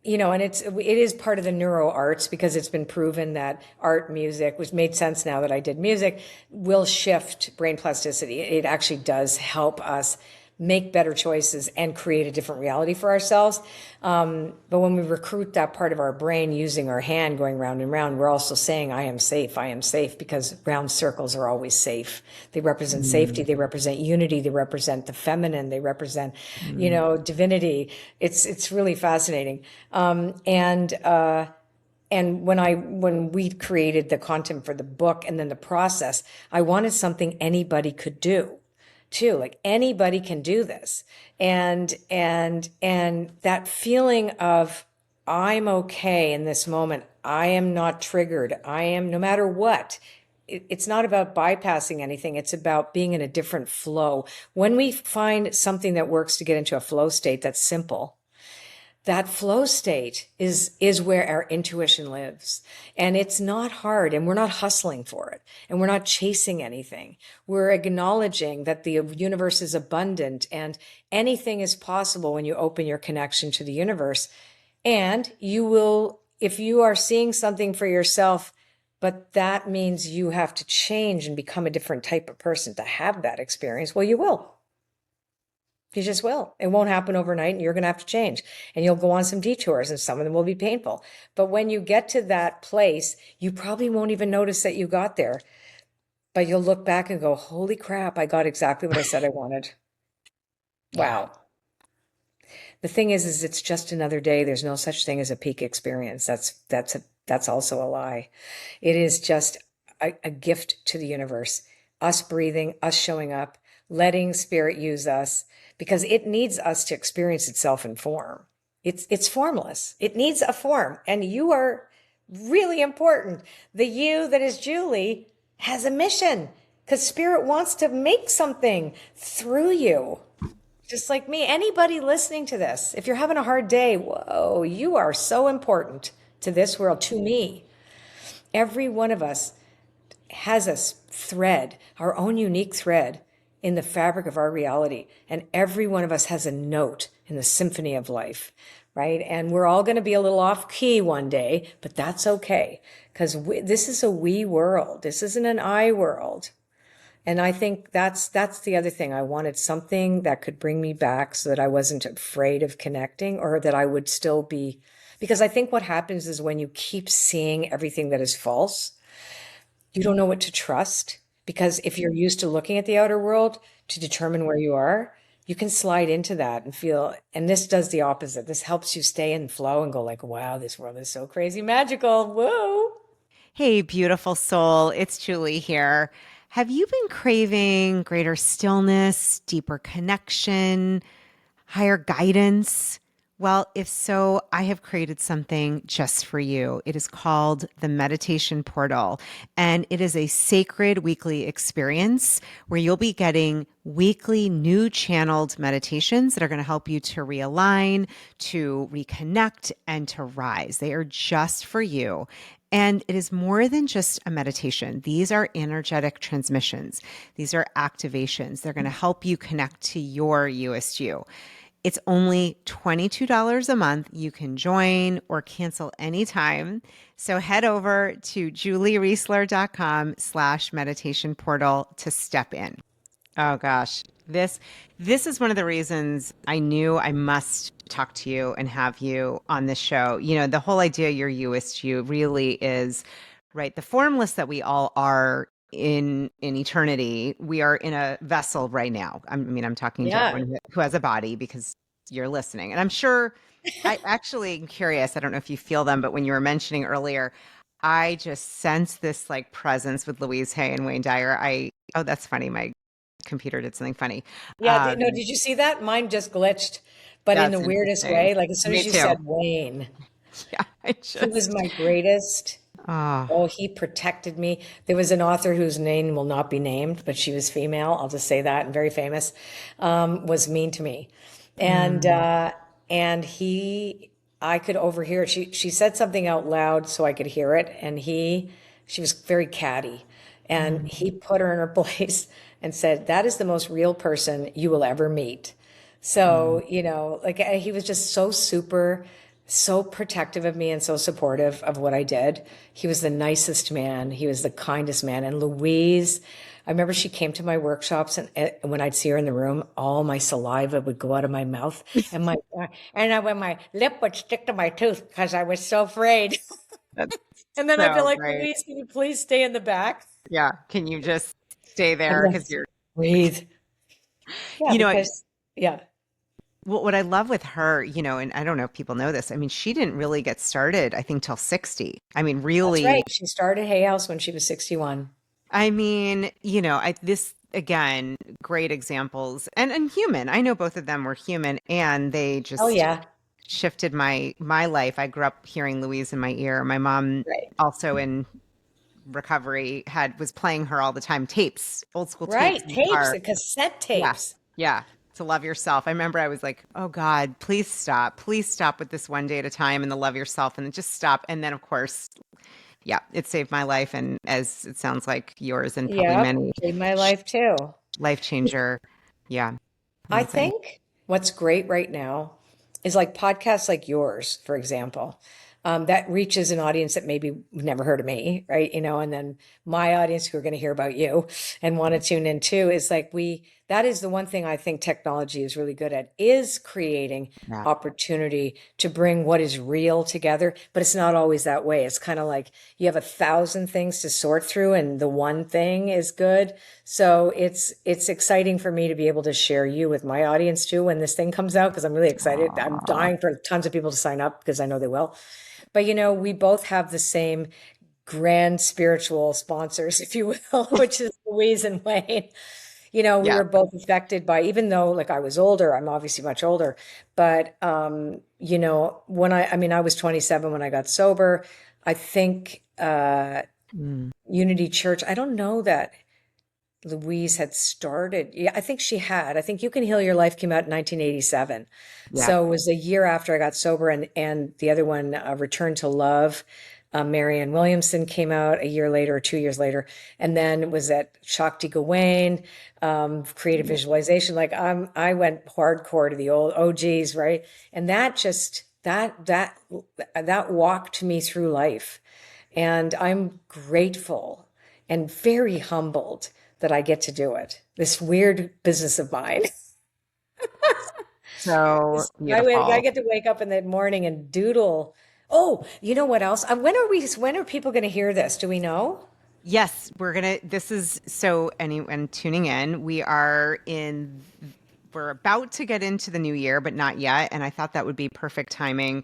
you know, and it is part of the neuro arts, because it's been proven that art, music, which made sense now that I did music, will shift brain plasticity. It actually does help us make better choices and create a different reality for ourselves. But when we recruit that part of our brain using our hand going round and round, we're also saying, I am safe, because round circles are always safe. They represent safety. They represent unity. They represent the feminine. They represent, you know, divinity. It's really fascinating. And when we created the content for the book and then the process, I wanted something anybody could do. too. Like anybody can do this. And that feeling of I'm okay in this moment. I am not triggered. I am no matter what. It's not about bypassing anything. It's about being in a different flow. When we find something that works to get into a flow state that's simple, that flow state is where our intuition lives. And it's not hard, and we're not hustling for it, and we're not chasing anything. We're acknowledging that the universe is abundant and anything is possible when you open your connection to the universe. And you will, if you are seeing something for yourself, but that means you have to change and become a different type of person to have that experience, well, you will. You just will. It won't happen overnight, and you're going to have to change. And you'll go on some detours, and some of them will be painful. But when you get to that place, you probably won't even notice that you got there. But you'll look back and go, holy crap, I got exactly what I said I wanted. Wow. The thing is it's just another day. There's no such thing as a peak experience. That's also a lie. It is just a gift to the universe. Us breathing, us showing up, letting spirit use us, because it needs us to experience itself in form. It's formless. It needs a form, and you are really important. The you that is Julie has a mission, because spirit wants to make something through you. Just like me, anybody listening to this, if you're having a hard day, whoa, you are so important to this world, to me. Every one of us has a thread, our own unique thread in the fabric of our reality. And every one of us has a note in the symphony of life, right? And we're all going to be a little off key one day, but that's okay, because this is a we world. This isn't an I world. And I think that's the other thing. I wanted something that could bring me back so that I wasn't afraid of connecting, or that I would still be, because I think what happens is when you keep seeing everything that is false, you don't know what to trust, because if you're used to looking at the outer world to determine where you are, you can slide into that and feel, and this does the opposite. This helps you stay in flow and go like, wow, this world is so crazy magical. Whoa. Hey, beautiful soul. It's Julie here. Have you been craving greater stillness, deeper connection, higher guidance? Well, if so, I have created something just for you. It is called the Meditation Portal, and it is a sacred weekly experience where you'll be getting weekly new channeled meditations that are going to help you to realign, to reconnect, and to rise. They are just for you. And it is more than just a meditation. These are energetic transmissions. These are activations. They're going to help you connect to your You-est You. It's only $22 a month. You can join or cancel anytime. So head over to julieriesler.com/meditation portal to step in. Oh gosh, this is one of the reasons I knew I must talk to you and have you on this show. You know, the whole idea your You-est You really is, right, the formless that we all are in eternity. We are in a vessel right now. I'm talking to Yeah. everyone who has a body, because you're listening. And I'm sure, I actually am curious, I don't know if you feel them, but when you were mentioning earlier, I just sense this like presence with Louise Hay and Wayne Dyer. Oh, that's funny. My computer did something funny. Yeah. No, did you see that? Mine just glitched, but in That's the weirdest interesting. way. Like as soon Me as you too. said Wayne, Yeah, he was my greatest. oh, Oh, he protected me. There was an author whose name will not be named, but she was female. I'll just say that, and very famous, was mean to me. And, mm, I could overhear it. She said something out loud so I could hear it. And she was very catty, and mm, he put her in her place and said, that is the most real person you will ever meet. mm. So, like he was just so protective of me and so supportive of what I did. He was the nicest man. He was the kindest man. And Louise, I remember she came to my workshops, and when I'd see her in the room, all my saliva would go out of my mouth, and when my lip would stick to my tooth because I was so afraid. That's And then I'd be so like, great. Louise, can you please stay in the back? Yeah. Can you just stay And there? Because let's you're, breathe. Yeah, you know, because yeah. what I love with her, and I don't know if people know this. I mean, she didn't really get started, I think, till 60. I mean, That's right. really, She started Hay House when she was 61. I mean, this again, great examples and human. I know both of them were human and they Oh just yeah. shifted my life. I grew up hearing Louise in my ear. My mom Right. also in recovery was playing her all the time, tapes, old school tapes Right. in the Tapes, car. the cassette Yeah. tapes. Yeah. To love yourself. I remember I was like, oh God, please stop. Please stop with this one day at a time and the love yourself and then just stop. And then of course, yeah, it saved my life. And as it sounds like yours and probably Yep. many, Saved my life too. life changer. Yeah. I Amazing. think what's great right now is like podcasts like yours, for example, that reaches an audience that maybe never heard of me, right? And then my audience who are going to hear about you and want to tune in too is like that is the one thing I think technology is really good at is creating Yeah. opportunity to bring what is real together, but it's not always that way. It's kind of like you have 1,000 things to sort through and the one thing is good. So it's exciting for me to be able to share you with my audience too when this thing comes out because I'm really excited. I'm Aw. dying for tons of people to sign up because I know they will. But we both have the same grand spiritual sponsors, if you will, which is Louise and Wayne. We Yeah. were both affected by, even though like I was older, I'm obviously much older, but when I mean, I was 27 when I got sober. I think Mm. Unity Church, I don't know that Louise had started. Yeah, I think she had. I think You Can Heal Your Life came out in 1987. Yeah. So it was a year after I got sober, and the other one, Return to Love, Marianne Williamson came out a year later or 2 years later, and then it was at Shakti Gawain, creative visualization. Like I went hardcore to the old OGs, right? And that just that walked me through life, and I'm grateful and very humbled that I get to do it. This weird business of mine. So I beautiful. get to wake up in the morning and doodle. Oh, you know what else? When are people going to hear this? Do we know? Yes, this is so anyone tuning in, we're about to get into the new year, but not yet. And I thought that would be perfect timing.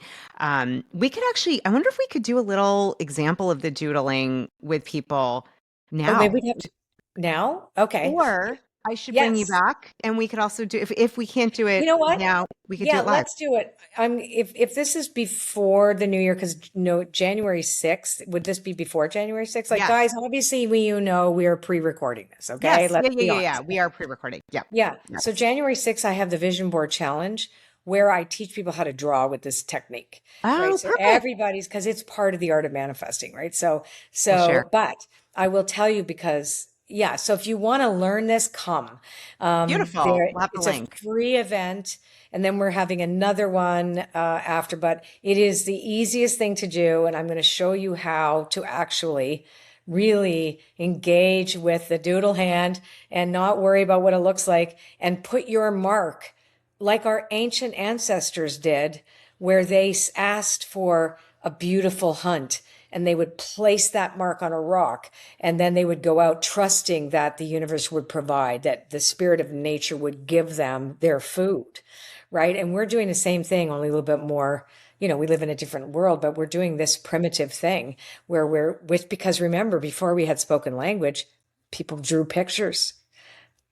We could actually, I wonder if we could do a little example of the doodling with people Oh, maybe now. we'd have to now. Okay. Or I should bring you Yes. back and we could also do, if we can't do You it know what? now, we could do Yeah, it live. let's do it. If this is before the new year, because no, January 6th, would this be before January 6th? Like, Yes. guys, obviously we are pre-recording this, okay? Yes. Let's Yeah, yeah, be yeah, yeah. honest. We are pre-recording. Yeah. Yeah. So Yes. January 6th, I have the Vision Board Challenge where I teach people how to draw with this technique, right? Oh, So perfect. everybody's, because it's part of the art of manifesting, right? So, We'll share. but I will tell you because, yeah, so if you want to learn this, come. Beautiful. We'll have the It's a link. free event. And then we're having another one after, but it is the easiest thing to do. And I'm going to show you how to actually really engage with the doodle hand and not worry about what it looks like and put your mark like our ancient ancestors did, where they asked for a beautiful hunt and they would place that mark on a rock and then they would go out trusting that the universe would provide, that the spirit of nature would give them their food, right? And we're doing the same thing, only a little bit more. We live in a different world, but we're doing this primitive thing where because remember, before we had spoken language, people drew pictures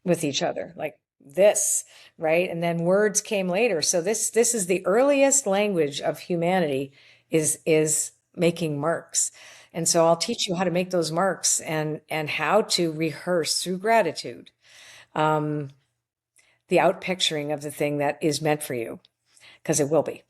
with each other like this, right? And then words came later. So this is the earliest language of humanity is making marks. And so I'll teach you how to make those marks and how to rehearse through gratitude the outpicturing of the thing that is meant for you, because it will be.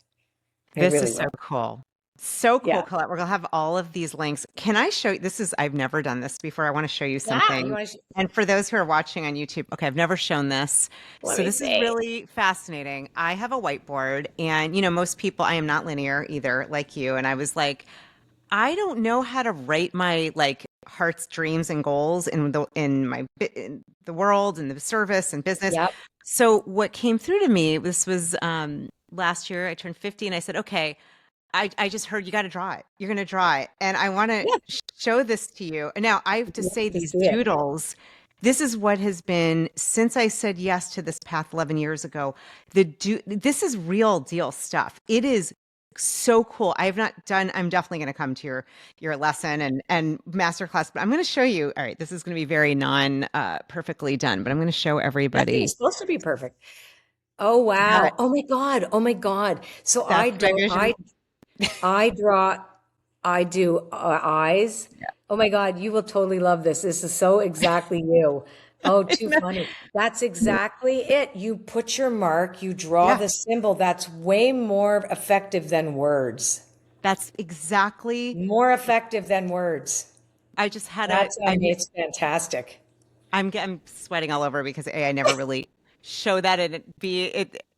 It This really is so will. cool. So cool, Yeah. Colette. We're gonna have all of these links. Can I show you? I've never done this before. I want to show you Yeah. You something. want to And for those who are watching on YouTube, okay, I've never shown this. let So me this is see. really fascinating. I have a whiteboard and most people, I am not linear either, like you. And I was like, I don't know how to write my like heart's dreams and goals in the world and the service and business. Yep. So what came through to me, this was last year, I turned 50 and I said, okay, I just heard you got to draw it. You're going to draw it. And I want to Yeah. show this to you. And now I have to Yeah, say please these do it. doodles, this is what has been since I said yes to this path 11 years ago. This is real deal stuff. It is so cool. I'm definitely going to come to your lesson and masterclass, but I'm going to show you. All right, this is going to be very non perfectly done, but I'm going to show Nothing is everybody supposed to be perfect. Oh how wow. Oh my God. Oh my God. So that's my vision. I draw, I do eyes. Oh my God, you will totally love this. This is so exactly you. Oh, too funny. That's exactly it. You put your mark, you draw Yeah, the symbol. That's way more effective than words. that's exactly. More effective than words. I just had a. That's, I mean, it's fantastic. I'm sweating all over because A, I never really show that, and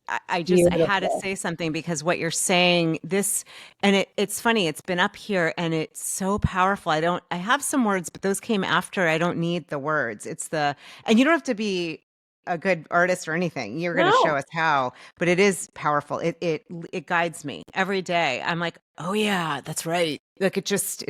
I had to Beautiful. say something because what you're saying, this, and it's funny, it's been up here and it's so powerful. I have some words, but those came after. I don't need the words. And you don't have to be a good artist or anything. You're going to show No. us how, but it is powerful. It guides me every day. I'm like, oh yeah, that's right. Like it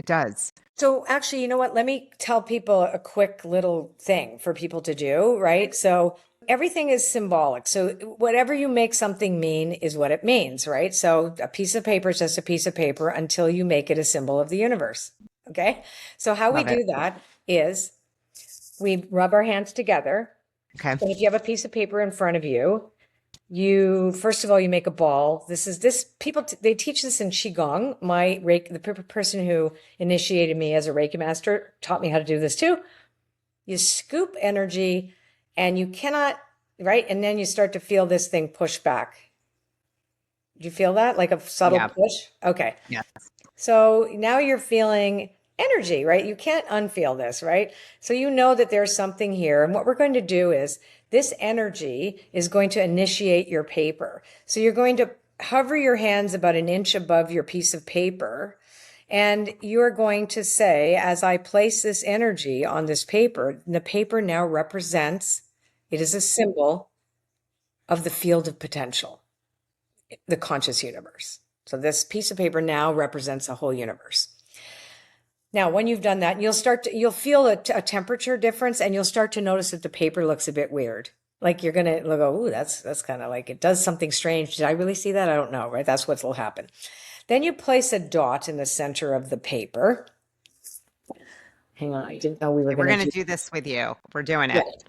does. So actually, you know what? Let me tell people a quick little thing for people to do, right? So everything is symbolic. So whatever you make something mean is what it means, right? So a piece of paper is just a piece of paper until you make it a symbol of the universe. Okay. So how we Love it. do that is we rub our hands together. Okay. And if you have a piece of paper in front of you, you first of all you make a ball. This people they teach this in qigong. My Reiki, the person who initiated me as a Reiki master taught me how to do this too. You scoop energy, and you cannot right, and then you start to feel this thing push back. Do you feel that like a subtle Yeah. push? Okay. Yeah. So now you're feeling energy, right? You can't unfeel this, right? So you know that there's something here. And what we're going to do is this energy is going to initiate your paper. So you're going to hover your hands about an inch above your piece of paper. And you're going to say, as I place this energy on this paper, the paper now represents, it is a symbol of the field of potential, the conscious universe. So this piece of paper now represents a whole universe. Now, when you've done that, you'll feel a temperature difference, and you'll start to notice that the paper looks a bit weird. Like you're gonna go, ooh, that's kind of like it does something strange. Did I really see that? I don't know, right? That's what will happen. Then you place a dot in the center of the paper. Hang on, I didn't know we were We're gonna going to do. do this with you. We're doing Yeah, it.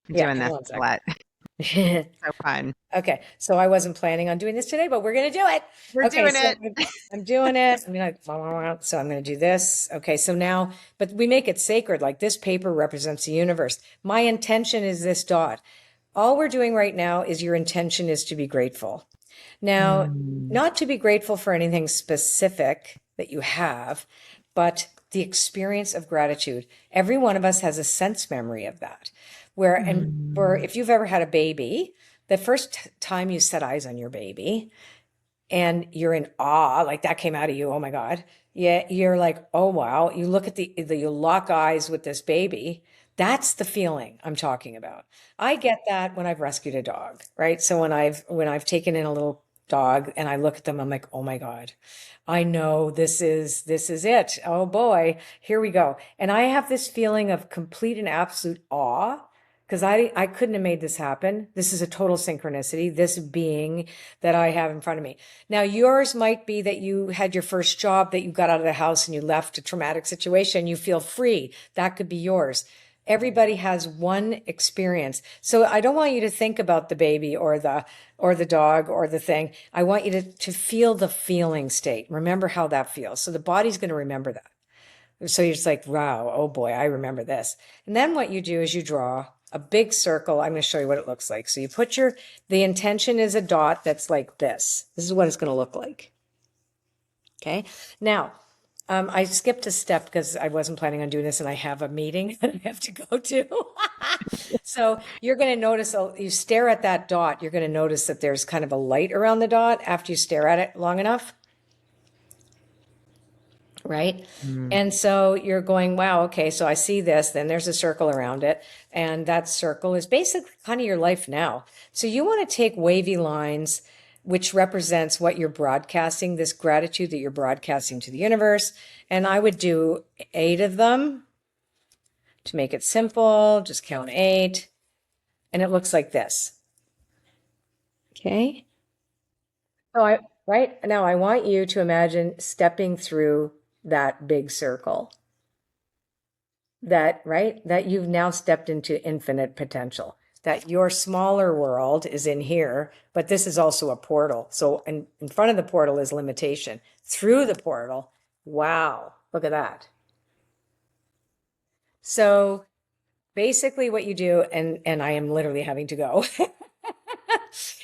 We're yeah. doing Hang this on a a lot. second. So fun. Okay, so I wasn't planning on doing this today, but we're going to do it. We're Okay, doing so it. I'm doing it. I'm gonna, so I'm going to do this. Okay, so now, but we make it sacred. Like this paper represents the universe. My intention is this dot. All we're doing right now is your intention is to be grateful. Now, Mm. not to be grateful for anything specific that you have, but the experience of gratitude. Every one of us has a sense memory of that. Mm. If you've ever had a baby, the first time you set eyes on your baby and you're in awe, like that came out of you, oh my God. Yeah, you're like, oh wow. You look at you lock eyes with this baby. That's the feeling I'm talking about. I get that when I've rescued a dog, right? So when I've taken in a little dog and I look at them, I'm like, oh my God, I know this is it. Oh boy, here we go. And I have this feeling of complete and absolute awe because I couldn't have made this happen. This is a total synchronicity, this being that I have in front of me. Now, yours might be that you had your first job, that you got out of the house and you left a traumatic situation. You feel free. That could be yours. Everybody has one experience. So I don't want you to think about the baby or the dog or the thing. I want you to feel the feeling state. Remember how that feels. So the body's going to remember that. So you're just like, wow, oh boy, I remember this. And then what you do is you draw a big circle. I'm going to show you what it looks like. So you put the intention is a dot that's like this. This is what it's going to look like. Okay. Now, I skipped a step because I wasn't planning on doing this and I have a meeting that I have to go to. So you're going to notice, you stare at that dot, you're going to notice that there's kind of a light around the dot after you stare at it long enough. Right? Mm. And so you're going, wow, okay, so I see this, then there's a circle around it. And that circle is basically kind of your life now. So you want to take wavy lines, which represents what you're broadcasting, this gratitude that you're broadcasting to the universe. And I would do 8 of them to make it simple. Just count 8. And it looks like this. Okay. So right? Now I want you to imagine stepping through that big circle. That, right? That you've now stepped into infinite potential. That your smaller world is in here, but this is also a portal. So in front of the portal is limitation. Through the portal, wow, look at that. So basically what you do, and I am literally having to go,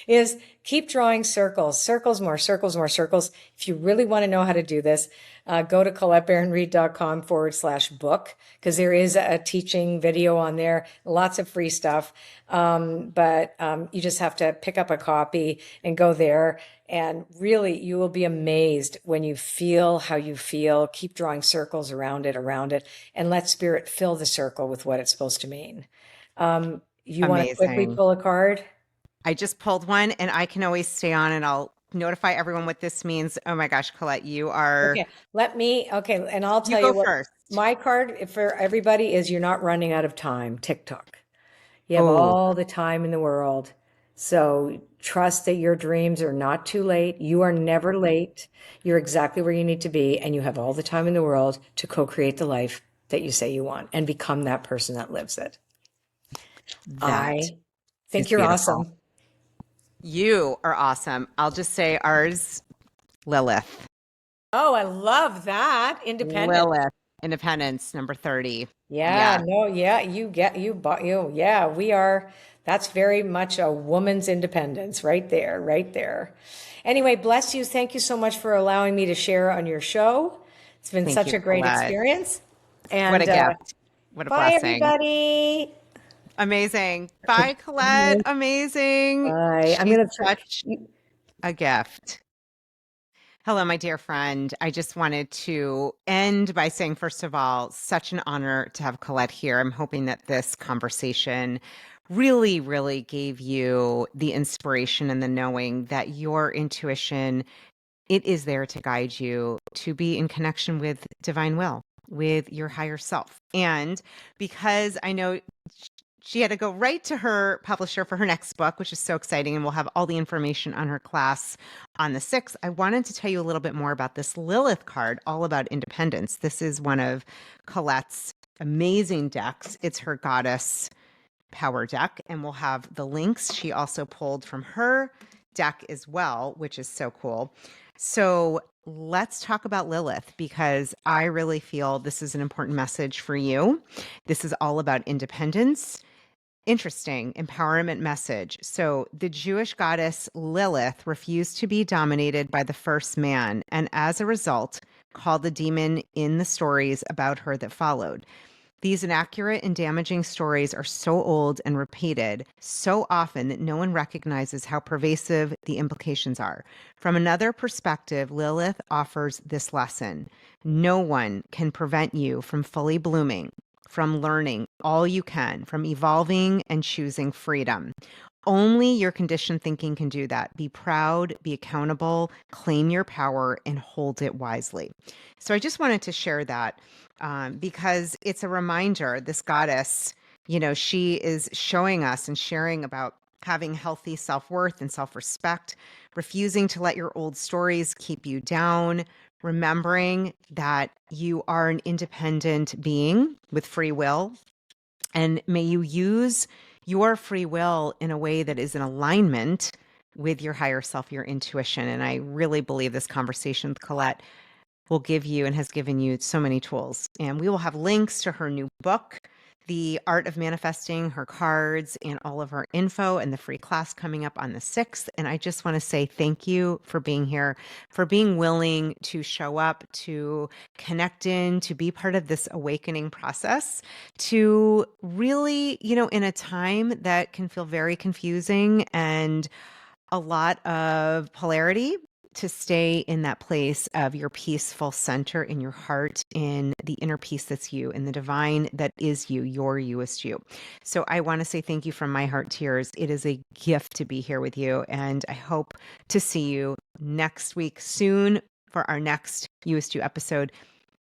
is keep drawing circles, circles, more circles, more circles. If you really want to know how to do this, go to colettebaronreid.com/book, because there is a teaching video on there, lots of free stuff. But you just have to pick up a copy and go there. And really, you will be amazed when you feel how you feel. Keep drawing circles around it, and let spirit fill the circle with what it's supposed to mean. You want to quickly Amazing. pull a card? I just pulled one and I can always stay on and I'll notify everyone what this means. Oh my gosh, Colette, Okay, and I'll you tell go you what first. my card for everybody is: you're not running out of time. TikTok. You have Oh, all the time in the world. So trust that your dreams are not too late. You are never late. You're exactly where you need to be, and you have all the time in the world to co-create the life that you say you want and become that person that lives it. that I think is you're beautiful. awesome. You are awesome. I'll just say ours, Lilith. Oh, I love that. Independent. Lilith, Independence, number 30. Yeah, Yeah, no, yeah, yeah, we are, that's very much a woman's independence right there, right there. Anyway, bless you. Thank you so much for allowing me to share on your show. It's been thank such you, a great Colette. experience. What a And gift. What a bye, blessing. everybody. Amazing. Bye, Colette. Amazing. Bye. I'm She's gonna. such a gift. Hello, my dear friend. I just wanted to end by saying, first of all, such an honor to have Colette here. I'm hoping that this conversation really, really gave you the inspiration and the knowing that your intuition, it is there to guide you to be in connection with divine will, with your higher self. And because I know she had to go right to her publisher for her next book, which is so exciting. And we'll have all the information on her class on the 6th. I wanted to tell you a little bit more about this Lilith card, all about independence. This is one of Colette's amazing decks. It's her goddess power deck, and we'll have the links she also pulled from her deck as well, which is so cool. So let's talk about Lilith, because I really feel this is an important message for you. This is all about independence. Interesting empowerment message. So the Jewish goddess Lilith refused to be dominated by the first man, and as a result, called the demon in the stories about her that followed. These inaccurate and damaging stories are so old and repeated so often that no one recognizes how pervasive the implications are. From another perspective, Lilith offers this lesson: no one can prevent you from fully blooming, from learning all you can, from evolving and choosing freedom. Only your conditioned thinking can do that. Be proud, be accountable, claim your power, and hold it wisely. So I just wanted to share that because it's a reminder. This goddess, she is showing us and sharing about having healthy self-worth and self-respect, refusing to let your old stories keep you down, remembering that you are an independent being with free will, and may you use your free will in a way that is in alignment with your higher self, your intuition. And I really believe this conversation with Colette will give you and has given you so many tools. And we will have links to her new book, The Art of Manifesting, her cards, and all of her info, and the free class coming up on the 6th. And I just want to say thank you for being here, for being willing to show up, to connect in, to be part of this awakening process, to really, in a time that can feel very confusing and a lot of polarity, to stay in that place of your peaceful center in your heart, in the inner peace that's you, in the divine that is you, your You-est You. So I want to say thank you from my heart to yours. It is a gift to be here with you, and I hope to see you next week soon for our next You-est You episode,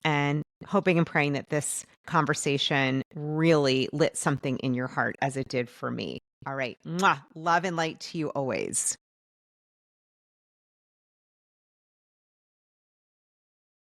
and hoping and praying that this conversation really lit something in your heart as it did for me. All right. Mwah. Love and light to you always.